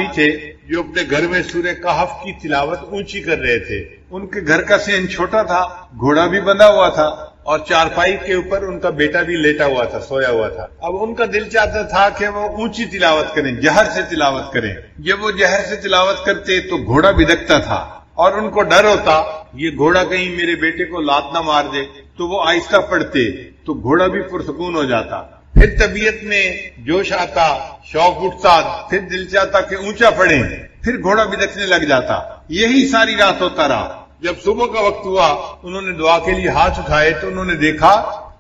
صحابی تھے جو اپنے گھر میں سورہ کہف کی تلاوت اونچی کر رہے تھے. ان کے گھر کا صحن چھوٹا تھا، گھوڑا بھی بندھا ہوا تھا اور چارپائی کے اوپر ان کا بیٹا بھی لیٹا ہوا تھا، سویا ہوا تھا. اب ان کا دل چاہتا تھا کہ وہ اونچی تلاوت کریں، جہر سے تلاوت کریں. جب وہ جہر سے تلاوت کرتے تو گھوڑا بدکتا تھا اور ان کو ڈر ہوتا یہ گھوڑا کہیں میرے بیٹے کو لات نہ مار دے. تو وہ آہستہ پڑھتے تو گھوڑا بھی پرسکون ہو جاتا. پھر طبیعت میں جوش آتا، شوق اٹھتا، پھر دل چاہتا کہ اونچا پڑھیں، پھر گھوڑا بدکنے لگ جاتا. یہی ساری رات ہوتا رہا. جب صبح کا وقت ہوا انہوں نے دعا کے لیے ہاتھ اٹھائے تو انہوں نے دیکھا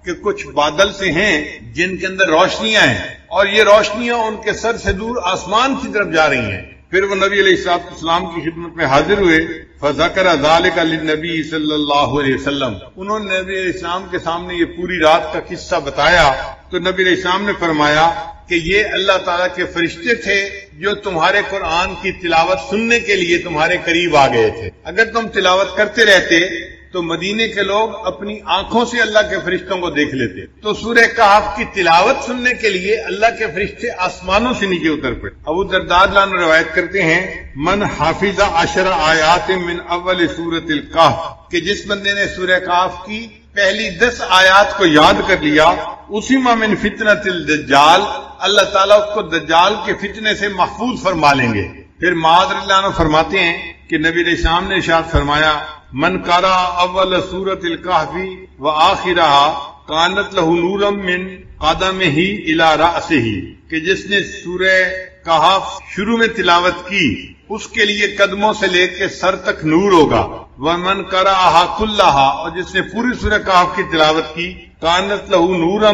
کہ کچھ بادل سے ہیں جن کے اندر روشنیاں ہیں اور یہ روشنیاں ان کے سر سے دور آسمان کی طرف جا رہی ہیں. پھر وہ نبی علیہ السلام کی خدمت میں حاضر ہوئے. فذکر ذلک للنبی صلی اللہ علیہ وسلم، انہوں نے نبی علیہ السلام کے سامنے یہ پوری رات کا قصہ بتایا تو نبی علیہ السلام نے فرمایا کہ یہ اللہ تعالیٰ کے فرشتے تھے جو تمہارے قرآن کی تلاوت سننے کے لیے تمہارے قریب آ گئے تھے. اگر تم تلاوت کرتے رہتے تو مدینے کے لوگ اپنی آنکھوں سے اللہ کے فرشتوں کو دیکھ لیتے. تو سورہ کہف کی تلاوت سننے کے لیے اللہ کے فرشتے آسمانوں سے نیچے اتر پڑے. ابو درداء عنہ روایت کرتے ہیں من حافظ 10 آیات من اول سورۃ الکہف، کہ جس بندے نے سورہ کہف کی پہلی 10 آیات کو یاد کر لیا، اسی من فتنۃ الدجال، اللہ تعالیٰ اس کو دجال کے فتنے سے محفوظ فرما لیں گے. پھر معاذ اللہ عنہ فرماتے ہیں کہ نبی علیہ السلام نے ارشاد فرمایا من قرأ اول سورۃ الکہف وآخرها کانت لہ نورا من قدمہ الی رأسہ، کہ جس نے سورہ کہف شروع میں تلاوت کی اس کے لیے قدموں سے لے کے سر تک نور ہوگا. ومن قرأها کلھا، اور جس نے پوری سورہ کہف کی تلاوت کی کانت لہ نورا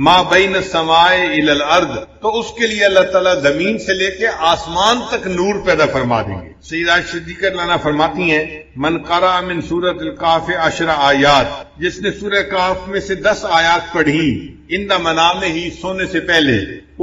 ما بین السماء الی الارض، تو اس کے لیے اللہ تعالیٰ زمین سے لے کے آسمان تک نور پیدا فرما دیں گے. سیدہ صدیقہ عنہا فرماتی ہیں من قرأ من سورۃ الکہف 10 آیات، جس نے سورہ کہف میں سے 10 آیات پڑھی عند منامہ، سونے سے پہلے،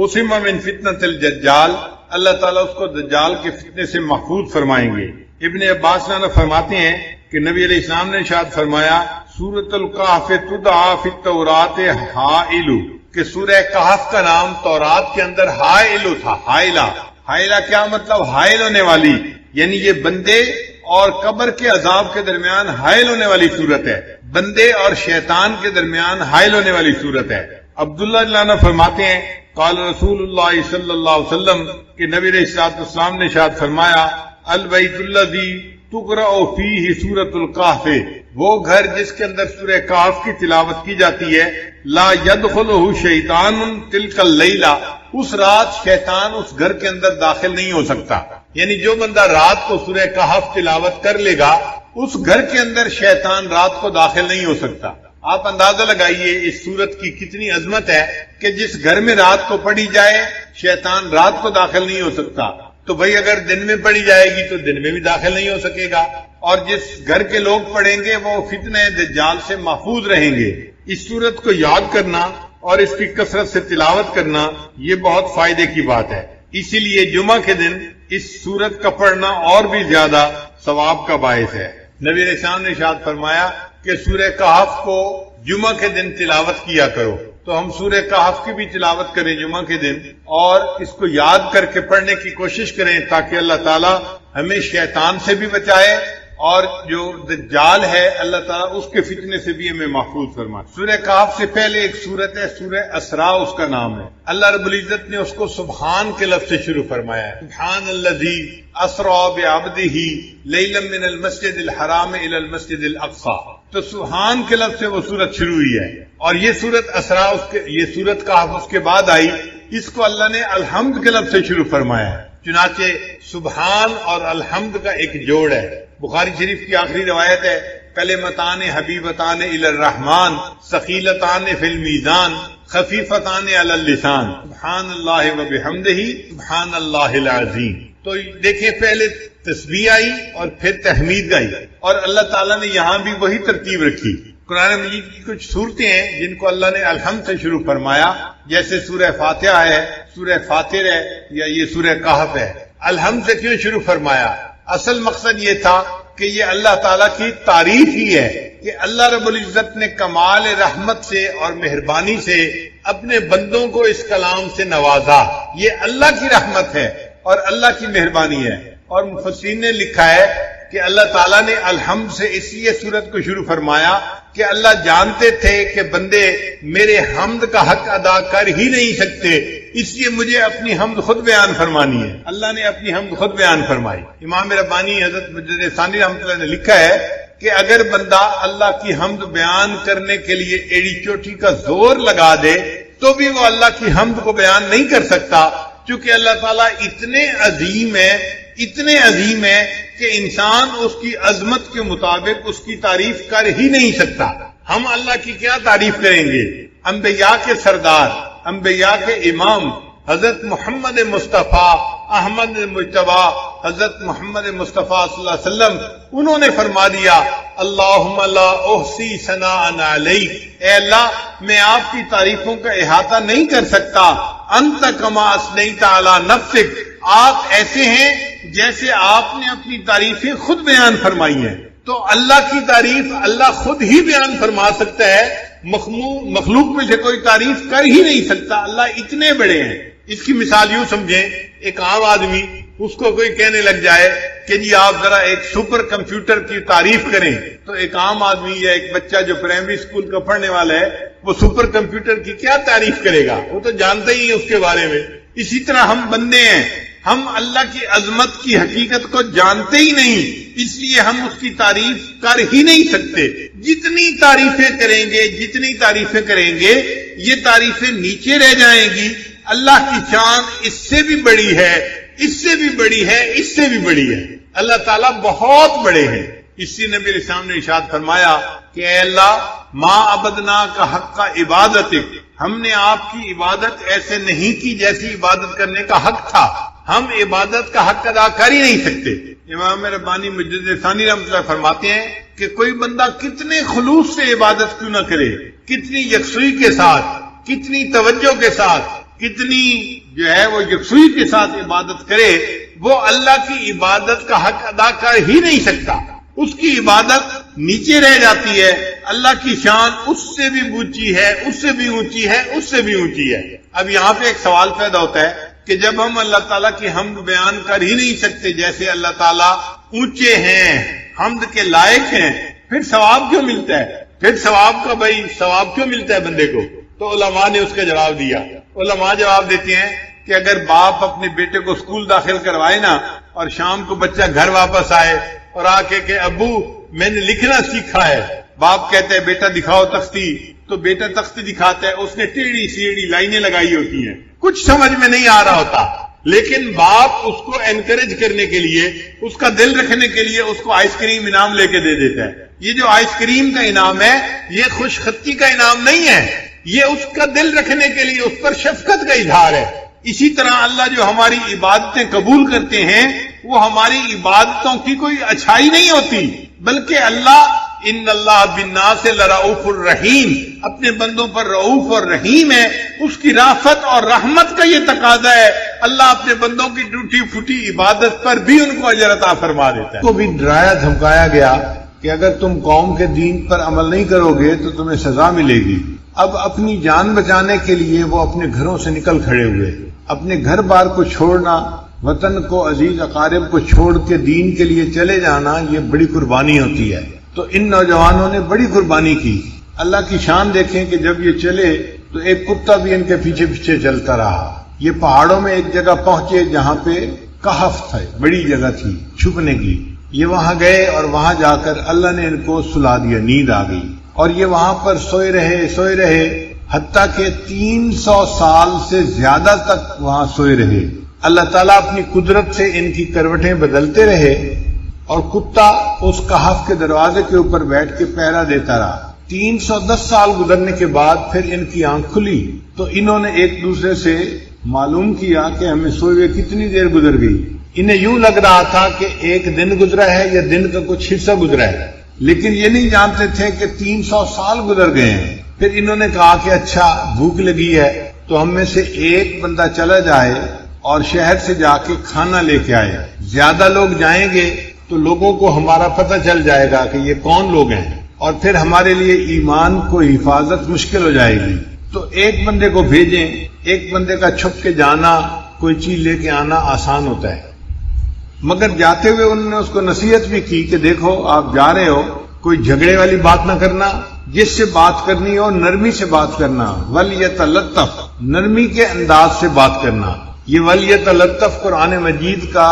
اسم من فتنۃ الدجال، اللہ تعالیٰ اس کو دجال کے فتنے سے محفوظ فرمائیں گے. ابن عباس عنہ فرماتے ہیں کہ نبی علیہ السلام نے ارشاد فرمایا سورۃ الکہف تدعی فی التوراۃ حائل، کہ سورہ کہف کا نام تورات کے اندر حائل تھا. حائلہ کیا مطلب؟ حائل ہونے والی، یعنی یہ بندے اور قبر کے عذاب کے درمیان حائل ہونے والی صورت ہے، بندے اور شیطان کے درمیان حائل ہونے والی صورت ہے. عبداللہ عنہ فرماتے ہیں قال رسول اللہ صلی اللہ علیہ وسلم، کہ نبی علیہ السلام نے ارشاد فرمایا البیت الذی تقرأ فیہ سورۃ الکہف، وہ گھر جس کے اندر سورہ کہف کی تلاوت کی جاتی ہے، لا یدخلہ شیطان تلک اللیلہ، اس رات شیطان اس گھر کے اندر داخل نہیں ہو سکتا. یعنی جو بندہ رات کو سورہ کہف تلاوت کر لے گا اس گھر کے اندر شیطان رات کو داخل نہیں ہو سکتا. آپ اندازہ لگائیے اس سورت کی کتنی عظمت ہے کہ جس گھر میں رات کو پڑھی جائے شیطان رات کو داخل نہیں ہو سکتا. تو بھئی اگر دن میں پڑھی جائے گی تو دن میں بھی داخل نہیں ہو سکے گا، اور جس گھر کے لوگ پڑھیں گے وہ فتنہ دجال سے محفوظ رہیں گے. اس سورت کو یاد کرنا اور اس کی کثرت سے تلاوت کرنا یہ بہت فائدے کی بات ہے. اسی لیے جمعہ کے دن اس سورت کا پڑھنا اور بھی زیادہ ثواب کا باعث ہے. نبی علیہ السلام نے ارشاد فرمایا کہ سورہ کہف کو جمعہ کے دن تلاوت کیا کرو. تو ہم سورہ کہف کی بھی تلاوت کریں جمعہ کے دن اور اس کو یاد کر کے پڑھنے کی کوشش کریں تاکہ اللہ تعالی ہمیں شیطان سے بھی بچائے اور جو دجال ہے اللہ تعالیٰ اس کے فتنے سے بھی ہمیں محفوظ فرمائے. سورہ کہف سے پہلے ایک سورت ہے سورہ اسراء، اس کا نام ہے. اللہ رب العزت نے اس کو سبحان کے لفظ سے شروع فرمایا ہے. سبحان الذی اسریٰ بعبدہ لیلا من المسجد الحرام الی المسجد الاقصی، تو سبحان کے لفظ سے وہ سورت شروع ہوئی ہے. اور یہ سورت اسراء یہ سورت کہف اس کے بعد آئی. اس کو اللہ نے الحمد کے لفظ سے شروع فرمایا ہے. چنانچہ سبحان اور الحمد کا ایک جوڑ ہے. بخاری شریف کی آخری روایت ہے کلمتان حبیبتان الی الرحمن ثقیلتان فی المیزان خفیفتان علی اللسان سبحان اللہ و بحمدہ سبحان اللہ العظیم. تو دیکھیں پہلے تسبیح آئی اور پھر تحمید آئی، اور اللہ تعالیٰ نے یہاں بھی وہی ترتیب رکھی. قرآن مجید کی کچھ صورتیں ہیں جن کو اللہ نے الحمد سے شروع فرمایا، جیسے سورہ فاتحہ ہے، سورہ فاطر ہے، یا یہ سورہ کہف ہے. الحمد سے کیوں شروع فرمایا؟ اصل مقصد یہ تھا کہ یہ اللہ تعالیٰ کی تعریف ہی ہے کہ اللہ رب العزت نے کمال رحمت سے اور مہربانی سے اپنے بندوں کو اس کلام سے نوازا. یہ اللہ کی رحمت ہے اور اللہ کی مہربانی ہے. اور مفسرین نے لکھا ہے کہ اللہ تعالیٰ نے الحمد سے اس لیے سورت کو شروع فرمایا کہ اللہ جانتے تھے کہ بندے میرے حمد کا حق ادا کر ہی نہیں سکتے، اس لیے مجھے اپنی حمد خود بیان فرمانی ہے. اللہ نے اپنی حمد خود بیان فرمائی. امام ربانی حضرت مجدد ثانی رحمۃ اللہ نے لکھا ہے کہ اگر بندہ اللہ کی حمد بیان کرنے کے لیے ایڑی چوٹی کا زور لگا دے تو بھی وہ اللہ کی حمد کو بیان نہیں کر سکتا، چونکہ اللہ تعالیٰ اتنے عظیم ہے کہ انسان اس کی عظمت کے مطابق اس کی تعریف کر ہی نہیں سکتا. ہم اللہ کی کیا تعریف کریں گے؟ انبیاء کے سردار، انبیاء کے امام حضرت محمد مصطفیٰ احمد مجتبی حضرت محمد مصطفیٰ صلی اللہ علیہ وسلم، انہوں نے فرما دیا اللہم لا احصی ثناء علیک، اے اللہ میں آپ کی تعریفوں کا احاطہ نہیں کر سکتا. انت کما اثنیت علی نفسک، آپ ایسے ہیں جیسے آپ نے اپنی تعریفیں خود بیان فرمائی ہیں. تو اللہ کی تعریف اللہ خود ہی بیان فرما سکتا ہے، مخلوق میں سے کوئی تعریف کر ہی نہیں سکتا. اللہ اتنے بڑے ہیں. اس کی مثال یوں سمجھیں، ایک عام آدمی اس کو کوئی کہنے لگ جائے کہ جی آپ ذرا ایک سپر کمپیوٹر کی تعریف کریں، تو ایک عام آدمی یا ایک بچہ جو پرائمری اسکول کا پڑھنے والا ہے وہ سپر کمپیوٹر کی کیا تعریف کرے گا؟ وہ تو جانتا ہی ہے اس کے بارے میں. اسی طرح ہم بندے ہیں، ہم اللہ کی عظمت کی حقیقت کو جانتے ہی نہیں، اس لیے ہم اس کی تعریف کر ہی نہیں سکتے. جتنی تعریفیں کریں گے یہ تعریفیں نیچے رہ جائیں گی. اللہ کی شان اس سے بھی بڑی ہے، اس سے بھی بڑی ہے، اس سے بھی بڑی ہے. اللہ تعالیٰ بہت بڑے ہیں. اسی نبی علیہ السلام نے ارشاد فرمایا کہ اے اللہ ما عبدنا کا حق کا عبادتک، ہم نے آپ کی عبادت ایسے نہیں کی جیسی عبادت کرنے کا حق تھا. ہم عبادت کا حق ادا کر ہی نہیں سکتے. امام ربانی مجدد ثانی رحمۃ اللہ فرماتے ہیں کہ کوئی بندہ کتنے خلوص سے عبادت کیوں نہ کرے، کتنی یکسوئی کے ساتھ، کتنی توجہ کے ساتھ، کتنی جو ہے وہ یکسوئی کے ساتھ عبادت کرے، وہ اللہ کی عبادت کا حق ادا کر ہی نہیں سکتا. اس کی عبادت نیچے رہ جاتی ہے. اللہ کی شان اس سے بھی اونچی ہے، اس سے بھی اونچی ہے، اس سے بھی اونچی ہے. اب یہاں پہ ایک سوال پیدا ہوتا ہے کہ جب ہم اللہ تعالیٰ کی حمد بیان کر ہی نہیں سکتے جیسے اللہ تعالیٰ اونچے ہیں، حمد کے لائق ہیں، پھر ثواب کیوں ملتا ہے؟ پھر ثواب کیوں ملتا ہے بندے کو؟ تو علماء نے اس کا جواب دیا. علماء جواب دیتے ہیں کہ اگر باپ اپنے بیٹے کو اسکول داخل کروائے نا اور شام کو بچہ گھر واپس آئے اور آ کے کہ ابو میں نے لکھنا سیکھا ہے، باپ کہتے ہیں بیٹا دکھاؤ تختی، تو بیٹا تختی دکھاتا ہے، اس نے ٹیڑھی سیڑھی لائنیں لگائی ہوتی ہیں، کچھ سمجھ میں نہیں آ رہا ہوتا، لیکن باپ اس کو انکریج کرنے کے لیے، اس کا دل رکھنے کے لیے اس کو آئس کریم انعام لے کے دے دیتا ہے. یہ جو آئس کریم کا انعام ہے یہ خوش خطی کا انعام نہیں ہے، یہ اس کا دل رکھنے کے لیے اس پر شفقت کا اظہار ہے. اسی طرح اللہ جو ہماری عبادتیں قبول کرتے ہیں وہ ہماری عبادتوں کی کوئی اچھائی نہیں ہوتی، بلکہ اللہ ان اللہ بالناس لرؤوف الرحیم، اپنے بندوں پر رؤوف اور رحیم ہے. اس کی رافت اور رحمت کا یہ تقاضا ہے، اللہ اپنے بندوں کی ٹوٹی پھوٹی عبادت پر بھی ان کو اجر عطا فرما دیتا ہے. کو بھی ڈرایا دھمکایا گیا کہ اگر تم قوم کے دین پر عمل نہیں کرو گے تو تمہیں سزا ملے گی. اب اپنی جان بچانے کے لیے وہ اپنے گھروں سے نکل کھڑے ہوئے. اپنے گھر بار کو چھوڑنا، وطن کو، عزیز اقارب کو چھوڑ کے دین کے لیے چلے جانا، یہ بڑی قربانی ہوتی ہے. تو ان نوجوانوں نے بڑی قربانی کی. اللہ کی شان دیکھیں کہ جب یہ چلے تو ایک کتا بھی ان کے پیچھے پیچھے چلتا رہا. یہ پہاڑوں میں ایک جگہ پہنچے جہاں پہ کہف تھا، بڑی جگہ تھی چھپنے کی. یہ وہاں گئے اور وہاں جا کر اللہ نے ان کو سلا دیا، نیند آ گئی، اور یہ وہاں پر سوئے رہے حتیٰ کہ 300 سال سے زیادہ تک وہاں سوئے رہے. اللہ تعالیٰ اپنی قدرت سے ان کی کروٹیں بدلتے رہے اور کتا اس کہف کے دروازے کے اوپر بیٹھ کے پہرا دیتا رہا. 310 سال گزرنے کے بعد پھر ان کی آنکھ کھلی تو انہوں نے ایک دوسرے سے معلوم کیا کہ ہمیں سوئے ہوئے کتنی دیر گزر گئی. انہیں یوں لگ رہا تھا کہ ایک دن گزرا ہے یا دن کا کچھ حصہ گزرا ہے، لیکن یہ نہیں جانتے تھے کہ 300 سال گزر گئے ہیں. پھر انہوں نے کہا کہ اچھا بھوک لگی ہے تو ہم میں سے ایک بندہ چلا جائے اور شہر سے جا کے کھانا لے کے آئے. زیادہ لوگ جائیں گے تو لوگوں کو ہمارا پتہ چل جائے گا کہ یہ کون لوگ ہیں، اور پھر ہمارے لیے ایمان کو حفاظت مشکل ہو جائے گی. تو ایک بندے کو بھیجیں. ایک بندے کا چھپ کے جانا کوئی چیز لے کے آنا آسان ہوتا ہے، مگر جاتے ہوئے انہوں نے اس کو نصیحت بھی کی کہ دیکھو آپ جا رہے ہو، کوئی جھگڑے والی بات نہ کرنا، جس سے بات کرنی ہو نرمی سے بات کرنا، وَلْيَتَلَطَّفْ، نرمی کے انداز سے بات کرنا۔ یہ وَلْيَتَلَطَّفْ قرآن مجید کا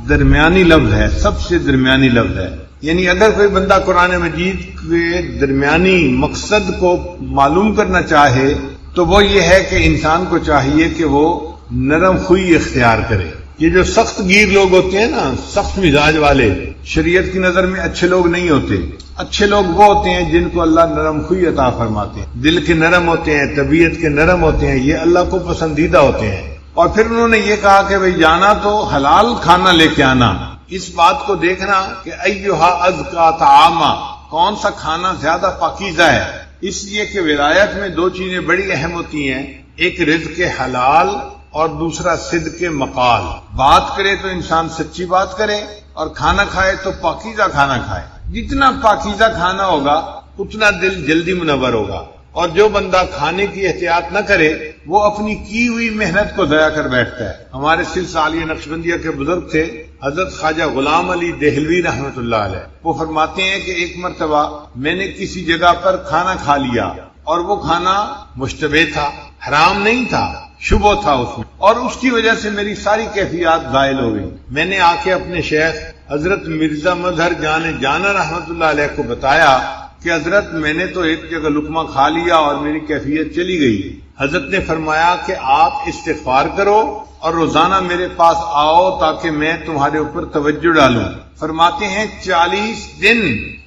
درمیانی لفظ ہے، سب سے درمیانی لفظ ہے، یعنی اگر کوئی بندہ قرآن مجید کے درمیانی مقصد کو معلوم کرنا چاہے تو وہ یہ ہے کہ انسان کو چاہیے کہ وہ نرم خوئی اختیار کرے۔ یہ جو سخت گیر لوگ ہوتے ہیں نا، سخت مزاج والے، شریعت کی نظر میں اچھے لوگ نہیں ہوتے۔ اچھے لوگ وہ ہوتے ہیں جن کو اللہ نرم خوئی عطا فرماتے ہیں، دل کے نرم ہوتے ہیں، طبیعت کے نرم ہوتے ہیں، یہ اللہ کو پسندیدہ ہوتے ہیں۔ اور پھر انہوں نے یہ کہا کہ بھئی جانا تو حلال کھانا لے کے آنا، اس بات کو دیکھنا کہ ایھا ازکا طعاما، کون سا کھانا زیادہ پاکیزہ ہے، اس لیے کہ ولایت میں دو چیزیں بڑی اہم ہوتی ہیں، ایک رزق حلال اور دوسرا صدق مقال۔ بات کرے تو انسان سچی بات کرے، اور کھانا کھائے تو پاکیزہ کھانا کھائے۔ جتنا پاکیزہ کھانا ہوگا اتنا دل جلدی منور ہوگا، اور جو بندہ کھانے کی احتیاط نہ کرے وہ اپنی کی ہوئی محنت کو ضائع کر بیٹھتا ہے۔ ہمارے سلسلہ عالیہ نقشبندیہ کے بزرگ تھے حضرت خواجہ غلام علی دہلوی رحمۃ اللہ علیہ، وہ فرماتے ہیں کہ ایک مرتبہ میں نے کسی جگہ پر کھانا کھا لیا، اور وہ کھانا مشتبہ تھا، حرام نہیں تھا، شبہ تھا اس میں، اور اس کی وجہ سے میری ساری کیفیات زائل ہو گئی۔ میں نے آ کے اپنے شیخ حضرت مرزا مظہر جانا رحمۃ اللہ علیہ کو بتایا کہ حضرت میں نے تو ایک جگہ لقمہ کھا لیا اور میری کیفیت چلی گئی۔ حضرت نے فرمایا کہ آپ استغفار کرو اور روزانہ میرے پاس آؤ تاکہ میں تمہارے اوپر توجہ ڈالوں۔ فرماتے ہیں 40 دن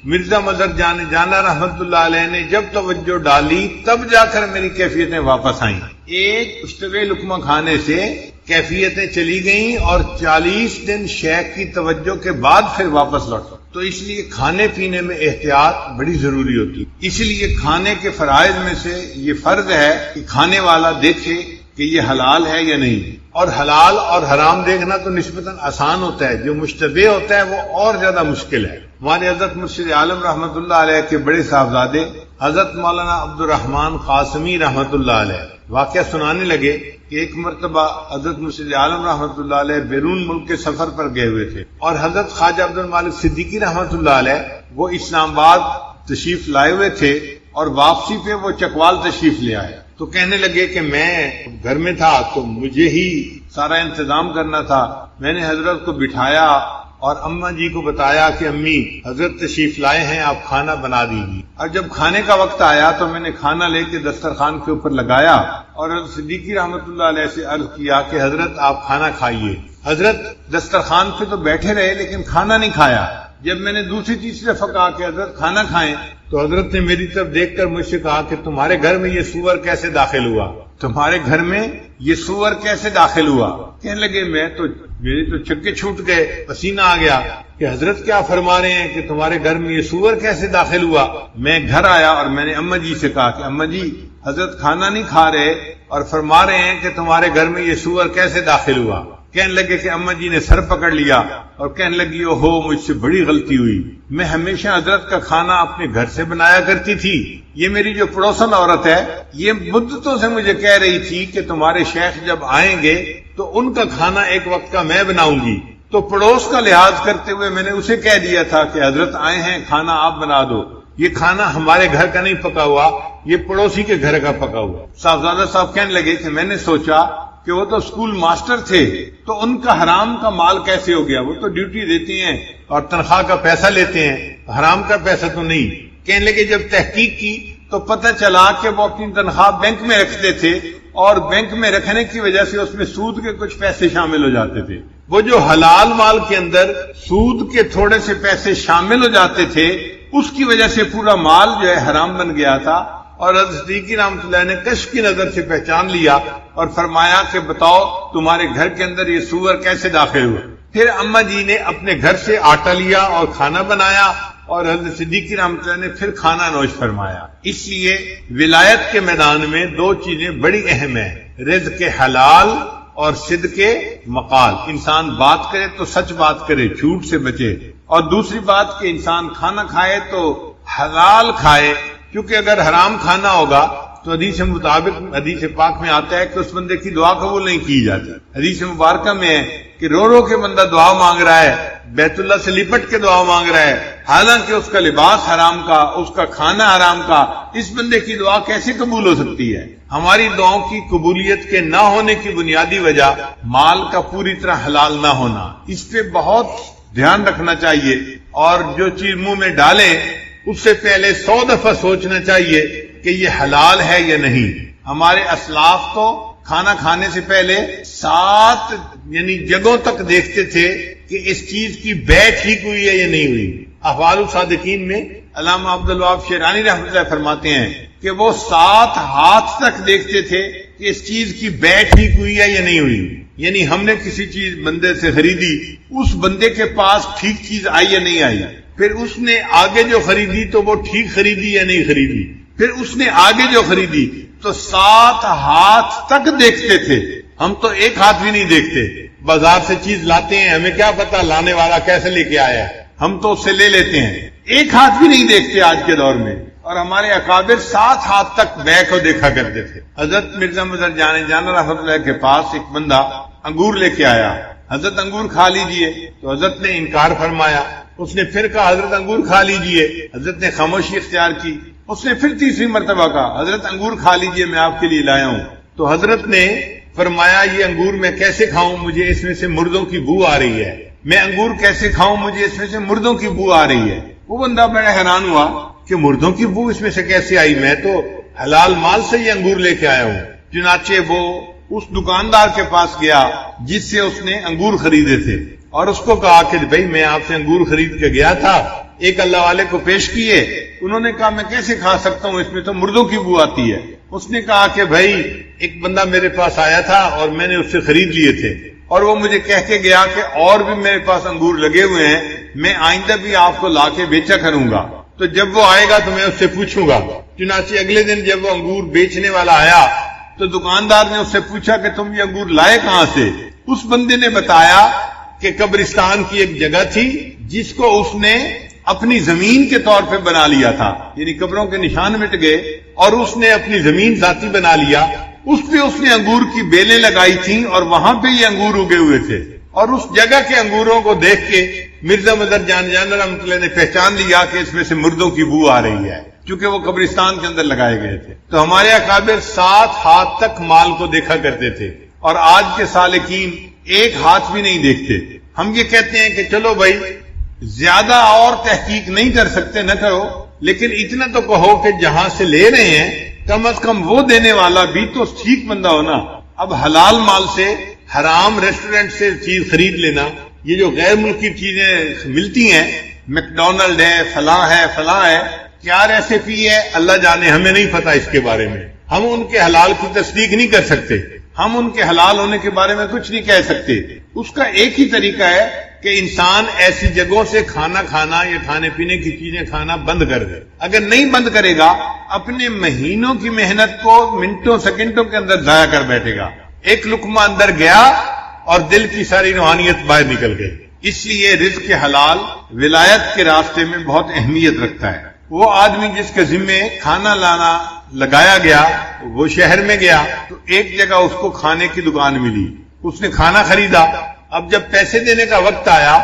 مرزا مظہر جانا رحمت اللہ علیہ نے جب توجہ ڈالی تب جا کر میری کیفیتیں واپس آئیں۔ ایک اشتبہ لقمہ کھانے سے کیفیتیں چلی گئیں اور 40 دن شیخ کی توجہ کے بعد پھر واپس لوٹا۔ تو اس لیے کھانے پینے میں احتیاط بڑی ضروری ہوتی ہے۔ اسی لیے کھانے کے فرائض میں سے یہ فرض ہے کہ کھانے والا دیکھے کہ یہ حلال ہے یا نہیں، اور حلال اور حرام دیکھنا تو نسبتاً آسان ہوتا ہے، جو مشتبہ ہوتا ہے وہ اور زیادہ مشکل ہے۔ ہمارے حضرت مرشد عالم رحمت اللہ علیہ کے بڑے صاحبزادے حضرت مولانا عبد الرحمن قاسمی رحمت اللہ علیہ واقعہ سنانے لگے کہ ایک مرتبہ حضرت مرشد عالم رحمت اللہ علیہ بیرون ملک کے سفر پر گئے ہوئے تھے، اور حضرت خواجہ عبد المالک صدیقی رحمت اللہ علیہ وہ اسلام آباد تشریف لائے ہوئے تھے، اور واپسی پہ وہ چکوال تشریف لے آئے۔ تو کہنے لگے کہ میں گھر میں تھا تو مجھے ہی سارا انتظام کرنا تھا، میں نے حضرت کو بٹھایا اور اماں جی کو بتایا کہ امی حضرت تشریف لائے ہیں، آپ کھانا بنا دیجیے۔ اور جب کھانے کا وقت آیا تو میں نے کھانا لے کے دسترخوان کے اوپر لگایا اور حضرت صدیقی رحمت اللہ علیہ سے عرض کیا کہ حضرت آپ کھانا کھائیے۔ حضرت دسترخوان پہ تو بیٹھے رہے لیکن کھانا نہیں کھایا۔ جب میں نے دوسری تیسری دفعہ کہا کہ حضرت کھانا کھائیں تو حضرت نے میری طرف دیکھ کر مجھ سے کہا کہ تمہارے گھر میں یہ سور کیسے داخل ہوا، تمہارے گھر میں یہ سور کیسے داخل ہوا؟ کہنے لگے میرے تو چکے چھوٹ گئے، پسینہ آ گیا کہ حضرت کیا فرما رہے ہیں کہ تمہارے گھر میں یہ سور کیسے داخل ہوا؟ میں گھر آیا اور میں نے اماں جی سے کہا کہ اماں جی حضرت کھانا نہیں کھا رہے اور فرما رہے ہیں کہ تمہارے گھر میں یہ سور کیسے داخل ہوا؟ کہنے لگے کہ اماں جی نے سر پکڑ لیا اور کہنے لگی اوہو مجھ سے بڑی غلطی ہوئی، میں ہمیشہ حضرت کا کھانا اپنے گھر سے بنایا کرتی تھی، یہ میری جو پڑوسن عورت ہے یہ مدتوں سے مجھے کہہ رہی تھی کہ تمہارے شیخ جب آئیں گے تو ان کا کھانا ایک وقت کا میں بناؤں گی، تو پڑوس کا لحاظ کرتے ہوئے میں نے اسے کہہ دیا تھا کہ حضرت آئے ہیں کھانا آپ بنا دو، یہ کھانا ہمارے گھر کا نہیں پکا ہوا، یہ پڑوسی کے گھر کا پکا ہوا۔ صاحبزادہ صاحب کہنے لگے کہ میں نے سوچا کہ وہ تو اسکول ماسٹر تھے تو ان کا حرام کا مال کیسے ہو گیا، وہ تو ڈیوٹی دیتے ہیں اور تنخواہ کا پیسہ لیتے ہیں، حرام کا پیسہ تو نہیں۔ کہنے لگے جب تحقیق کی تو پتہ چلا کہ وہ اپنی تنخواہ بینک میں رکھتے تھے اور بینک میں رکھنے کی وجہ سے اس میں سود کے کچھ پیسے شامل ہو جاتے تھے، وہ جو حلال مال کے اندر سود کے تھوڑے سے پیسے شامل ہو جاتے تھے اس کی وجہ سے پورا مال جو ہے حرام بن گیا تھا۔ اور حضرت صدیقی رحمۃ اللہ نے کشف کی نظر سے پہچان لیا اور فرمایا کہ بتاؤ تمہارے گھر کے اندر یہ سور کیسے داخل ہوا؟ پھر اماں جی نے اپنے گھر سے آٹا لیا اور کھانا بنایا اور حضرت صدیقی رحمۃ اللہ نے پھر کھانا نوش فرمایا۔ اس لیے ولایت کے میدان میں دو چیزیں بڑی اہم ہیں، رزق حلال اور صدق مقال۔ انسان بات کرے تو سچ بات کرے، جھوٹ سے بچے، اور دوسری بات کہ انسان کھانا کھائے تو حلال کھائے، کیونکہ اگر حرام کھانا ہوگا تو حدیث مطابق حدیث پاک میں آتا ہے کہ اس بندے کی دعا قبول نہیں کی جاتی. حدیث مبارکہ میں ہے کہ رو رو کے بندہ دعا مانگ رہا ہے, بیت اللہ سے لپٹ کے دعا مانگ رہا ہے, حالانکہ اس کا لباس حرام کا, اس کا کھانا حرام کا, اس بندے کی دعا کیسے قبول ہو سکتی ہے؟ ہماری دعاؤں کی قبولیت کے نہ ہونے کی بنیادی وجہ مال کا پوری طرح حلال نہ ہونا. اس پہ بہت دھیان رکھنا چاہیے, اور جو چیز منہ میں ڈالیں اس سے پہلے 100 دفعہ سوچنا چاہیے کہ یہ حلال ہے یا نہیں. ہمارے اسلاف تو کھانا کھانے سے پہلے 7 جگہوں تک دیکھتے تھے کہ اس چیز کی بیع ٹھیک ہوئی ہے یا نہیں ہوئی. احوال الصادقین میں علامہ عبدالوہاب شیرانی رحمۃ اللہ فرماتے ہیں کہ وہ 7 ہاتھ تک دیکھتے تھے کہ اس چیز کی بیع ٹھیک ہوئی ہے یا نہیں ہوئی. یعنی ہم نے کسی چیز بندے سے خریدی, اس بندے کے پاس ٹھیک چیز آئی یا نہیں آئی, پھر اس نے آگے جو خریدی تو وہ ٹھیک خریدی یا نہیں خریدی, پھر اس نے آگے جو خریدی تو 7 ہاتھ تک دیکھتے تھے. ہم تو ایک ہاتھ بھی نہیں دیکھتے. بازار سے چیز لاتے ہیں, ہمیں کیا پتا لانے والا کیسے لے کے آیا ہے, ہم تو اس سے لے لیتے ہیں. ایک ہاتھ بھی نہیں دیکھتے آج کے دور میں. اور ہمارے اکابر 7 ہاتھ تک بیع کو دیکھا کرتے تھے. حضرت مرزا مظہر جان رحمۃ اللہ کے پاس ایک بندہ انگور لے کے آیا. حضرت انگور کھا لیجئے, تو حضرت نے انکار فرمایا. اس نے پھر کہا حضرت انگور کھا لیجئے, حضرت نے خاموشی اختیار کی. اس نے پھر تیسری مرتبہ کہا حضرت انگور کھا لیجئے, میں آپ کے لیے لایا ہوں. تو حضرت نے فرمایا یہ انگور میں کیسے کھاؤں, مجھے اس میں سے مردوں کی بو آ رہی ہے. میں انگور کیسے کھاؤں, مجھے اس میں سے مردوں کی بو آ رہی ہے. وہ بندہ بڑا حیران ہوا کہ مردوں کی بو اس میں سے کیسے آئی, میں تو حلال مال سے یہ انگور لے کے آیا ہوں. چنانچہ وہ اس دکاندار کے پاس گیا جس سے اس نے انگور خریدے تھے, اور اس کو کہا کہ بھئی میں آپ سے انگور خرید کے گیا تھا, ایک اللہ والے کو پیش کیے. انہوں نے کہا میں کیسے کھا سکتا ہوں, اس میں تو مردوں کی بو آتی ہے. اس نے کہا کہ بھئی ایک بندہ میرے پاس آیا تھا اور میں نے اس سے خرید لیے تھے, اور وہ مجھے کہہ کے گیا کہ اور بھی میرے پاس انگور لگے ہوئے ہیں, میں آئندہ بھی آپ کو لا کے بیچا کروں گا, تو جب وہ آئے گا تو میں اس سے پوچھوں گا. چنانچہ اگلے دن جب وہ انگور بیچنے والا آیا تو دکاندار نے اس سے پوچھا کہ تم یہ انگور لائے کہاں سے. اس بندے نے بتایا کہ قبرستان کی ایک جگہ تھی جس کو اس نے اپنی زمین کے طور پہ بنا لیا تھا, یعنی قبروں کے نشان مٹ گئے اور اس نے اپنی زمین ذاتی بنا لیا. اس پہ اس نے انگور کی بیلیں لگائی تھیں اور وہاں پہ یہ انگور اگے ہوئے تھے, اور اس جگہ کے انگوروں کو دیکھ کے مرزا مظہر جان رحمۃ اللہ نے پہچان لیا کہ اس میں سے مردوں کی بو آ رہی ہے, کیونکہ وہ قبرستان کے اندر لگائے گئے تھے. تو ہمارے اکابر 7 ہاتھ تک مال کو دیکھا کرتے تھے, اور آج کے سالکین ایک ہاتھ بھی نہیں دیکھتے. ہم یہ کہتے ہیں کہ چلو بھائی زیادہ اور تحقیق نہیں کر سکتے, نہ کرو, لیکن اتنا تو کہو کہ جہاں سے لے رہے ہیں کم از کم وہ دینے والا بھی تو ٹھیک بندہ ہونا. اب حلال مال سے حرام ریسٹورنٹ سے چیز خرید لینا, یہ جو غیر ملکی چیزیں ملتی ہیں, میکڈونلڈ ہے, فلاں ہے, کیا ریسیپی ہے اللہ جانے, ہمیں نہیں پتا اس کے بارے میں. ہم ان کے حلال کی تصدیق نہیں کر سکتے, ہم ان کے حلال ہونے کے بارے میں کچھ نہیں کہہ سکتے. اس کا ایک ہی طریقہ ہے کہ انسان ایسی جگہوں سے کھانا کھانا یا کھانے پینے کی چیزیں کھانا بند کر دے. اگر نہیں بند کرے گا اپنے مہینوں کی محنت کو منٹوں سیکنڈوں کے اندر ضائع کر بیٹھے گا. ایک لقمہ اندر گیا اور دل کی ساری روحانیت باہر نکل گئی. اس لیے رزق حلال ولایت کے راستے میں بہت اہمیت رکھتا ہے. وہ آدمی جس کے ذمے کھانا لانا لگایا گیا, وہ شہر میں گیا تو ایک جگہ اس کو کھانے کی دکان ملی, اس نے کھانا خریدا. اب جب پیسے دینے کا وقت آیا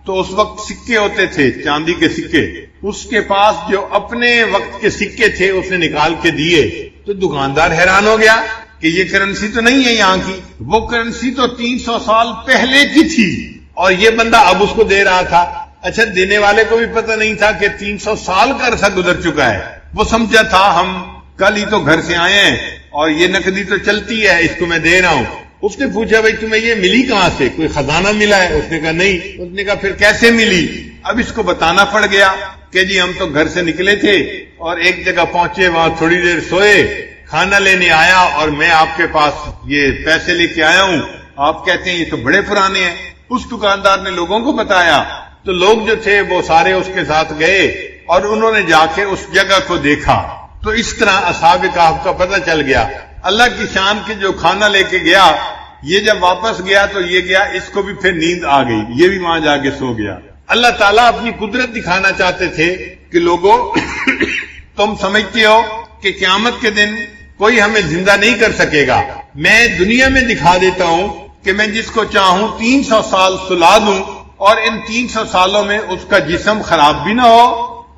تو اس وقت سکے ہوتے تھے, چاندی کے سکے, اس کے پاس جو اپنے وقت کے سکے تھے اس نے نکال کے دیے. تو دکاندار حیران ہو گیا کہ یہ کرنسی تو نہیں ہے یہاں کی, وہ کرنسی تو 300 سال پہلے کی تھی, اور یہ بندہ اب اس کو دے رہا تھا. اچھا, دینے والے کو بھی پتہ نہیں تھا کہ 300 سال کا عرصہ گزر چکا ہے. وہ سمجھا تھا ہم کل ہی تو گھر سے آئے ہیں اور یہ نقدی تو چلتی ہے, اس کو میں دے رہا ہوں. اس نے پوچھا بھائی تمہیں یہ ملی کہاں سے, کوئی خزانہ ملا ہے؟ اس نے کہا نہیں. اس نے کہا پھر کیسے ملی؟ اب اس کو بتانا پڑ گیا کہ جی ہم تو گھر سے نکلے تھے اور ایک جگہ پہنچے, وہاں تھوڑی دیر سوئے, کھانا لینے آیا اور میں آپ کے پاس یہ پیسے لے کے آیا ہوں. آپ کہتے ہیں یہ تو بڑے پرانے ہیں. اس دکاندار نے لوگوں کو بتایا تو لوگ جو تھے وہ سارے اس کے ساتھ گئے اور انہوں نے جا کے اس جگہ کو دیکھا. تو اس طرح اصحاب کہف کا پتہ چل گیا. اللہ کی شان کے جو کھانا لے کے گیا, یہ جب واپس گیا تو یہ گیا, اس کو بھی پھر نیند آ گئی, یہ بھی وہاں جا کے سو گیا. اللہ تعالیٰ اپنی قدرت دکھانا چاہتے تھے کہ لوگوں تم سمجھتے ہو کہ قیامت کے دن کوئی ہمیں زندہ نہیں کر سکے گا. میں دنیا میں دکھا دیتا ہوں کہ میں جس کو چاہوں 300 سال سلا دوں اور ان 300 سالوں میں اس کا جسم خراب بھی نہ ہو,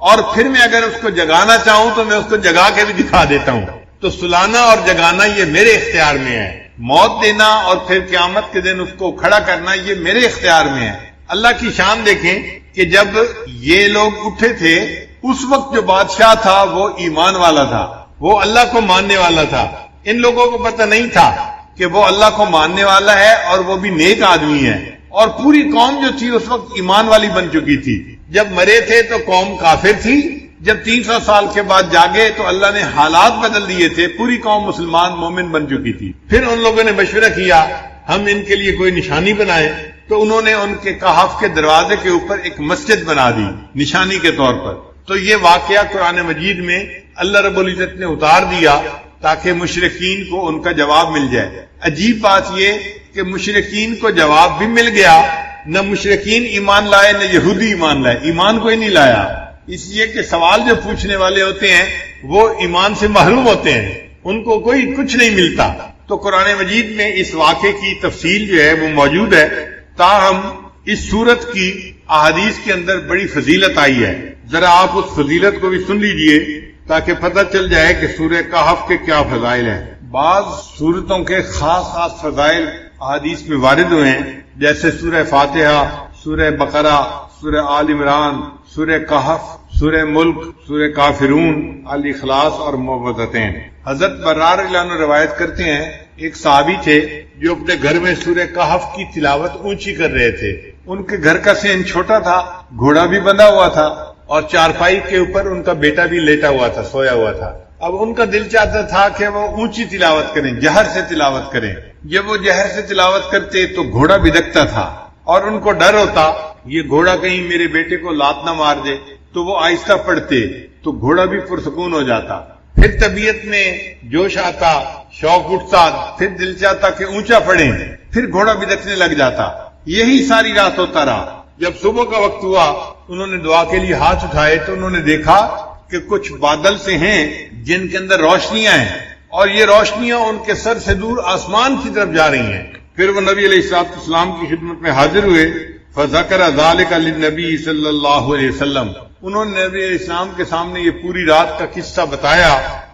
اور پھر میں اگر اس کو جگانا چاہوں تو میں اس کو جگا کے بھی دکھا دیتا ہوں. تو سلانا اور جگانا یہ میرے اختیار میں ہے. موت دینا اور پھر قیامت کے دن اس کو کھڑا کرنا یہ میرے اختیار میں ہے. اللہ کی شان دیکھیں کہ جب یہ لوگ اٹھے تھے اس وقت جو بادشاہ تھا وہ ایمان والا تھا, وہ اللہ کو ماننے والا تھا. ان لوگوں کو پتہ نہیں تھا کہ وہ اللہ کو ماننے والا ہے اور وہ بھی نیک آدمی ہے, اور پوری قوم جو تھی اس وقت ایمان والی بن چکی تھی. جب مرے تھے تو قوم کافر تھی, جب 300 سال کے بعد جاگے تو اللہ نے حالات بدل دیے تھے, پوری قوم مسلمان مومن بن چکی تھی. پھر ان لوگوں نے مشورہ کیا ہم ان کے لیے کوئی نشانی بنائیں, تو انہوں نے ان کے کہف کے دروازے کے اوپر ایک مسجد بنا دی نشانی کے طور پر. تو یہ واقعہ قرآن مجید میں اللہ رب العزت نے اتار دیا تاکہ مشرکین کو ان کا جواب مل جائے. عجیب بات یہ کہ مشرکین کو جواب بھی مل گیا, نہ مشرکین ایمان لائے نہ یہودی ایمان لائے, ایمان کوئی نہیں لایا. اس لیے کہ سوال جو پوچھنے والے ہوتے ہیں وہ ایمان سے محروم ہوتے ہیں, ان کو کوئی کچھ نہیں ملتا. تو قرآن مجید میں اس واقعے کی تفصیل جو ہے وہ موجود ہے, تاہم اس سورت کی احادیث کے اندر بڑی فضیلت آئی ہے. ذرا آپ اس فضیلت کو بھی سن لیجئے تاکہ پتہ چل جائے کہ سورہ کہف کے کیا فضائل ہیں. بعض سورتوں کے خاص خاص فضائل احادیث میں وارد ہوئے ہیں, جیسے سورہ فاتحہ, سورہ بقرہ, سورہ آل عمران, سورہ کہف, سورہ ملک, سورہ کافرون, الاخلاص اور موعظتین. حضرت برار رضی اللہ عنہ روایت کرتے ہیں ایک صحابی تھے جو اپنے گھر میں سورہ کہف کی تلاوت اونچی کر رہے تھے. ان کے گھر کا صحن چھوٹا تھا, گھوڑا بھی بندھا ہوا تھا اور چارپائی کے اوپر ان کا بیٹا بھی لیٹا ہوا تھا, سویا ہوا تھا. اب ان کا دل چاہتا تھا کہ وہ اونچی تلاوت کریں, جہر سے تلاوت کریں. جب وہ جہر سے تلاوت کرتے تو گھوڑا بدکتا تھا اور ان کو ڈر ہوتا یہ گھوڑا کہیں میرے بیٹے کو لات نہ مار دے, تو وہ آہستہ پڑھتے تو گھوڑا بھی پرسکون ہو جاتا. پھر طبیعت میں جوش آتا, شوق اٹھتا, پھر دل چاہتا کہ اونچا پڑھیں, پھر گھوڑا بدکنے لگ جاتا. یہی ساری رات ہوتا رہا. جب صبح کا وقت ہوا انہوں نے دعا کے لیے ہاتھ اٹھائے تو انہوں نے دیکھا کہ کچھ بادل سے ہیں جن کے اندر روشنیاں ہیں, اور یہ روشنیاں ان کے سر سے دور آسمان کی طرف جا رہی ہیں. پھر وہ نبی علیہ السلام کی خدمت میں حاضر ہوئے. فذکر ذلک للنبی صلی اللہ علیہ وسلم, انہوں نے نبی علیہ السلام کے سامنے یہ پوری رات کا قصہ بتایا.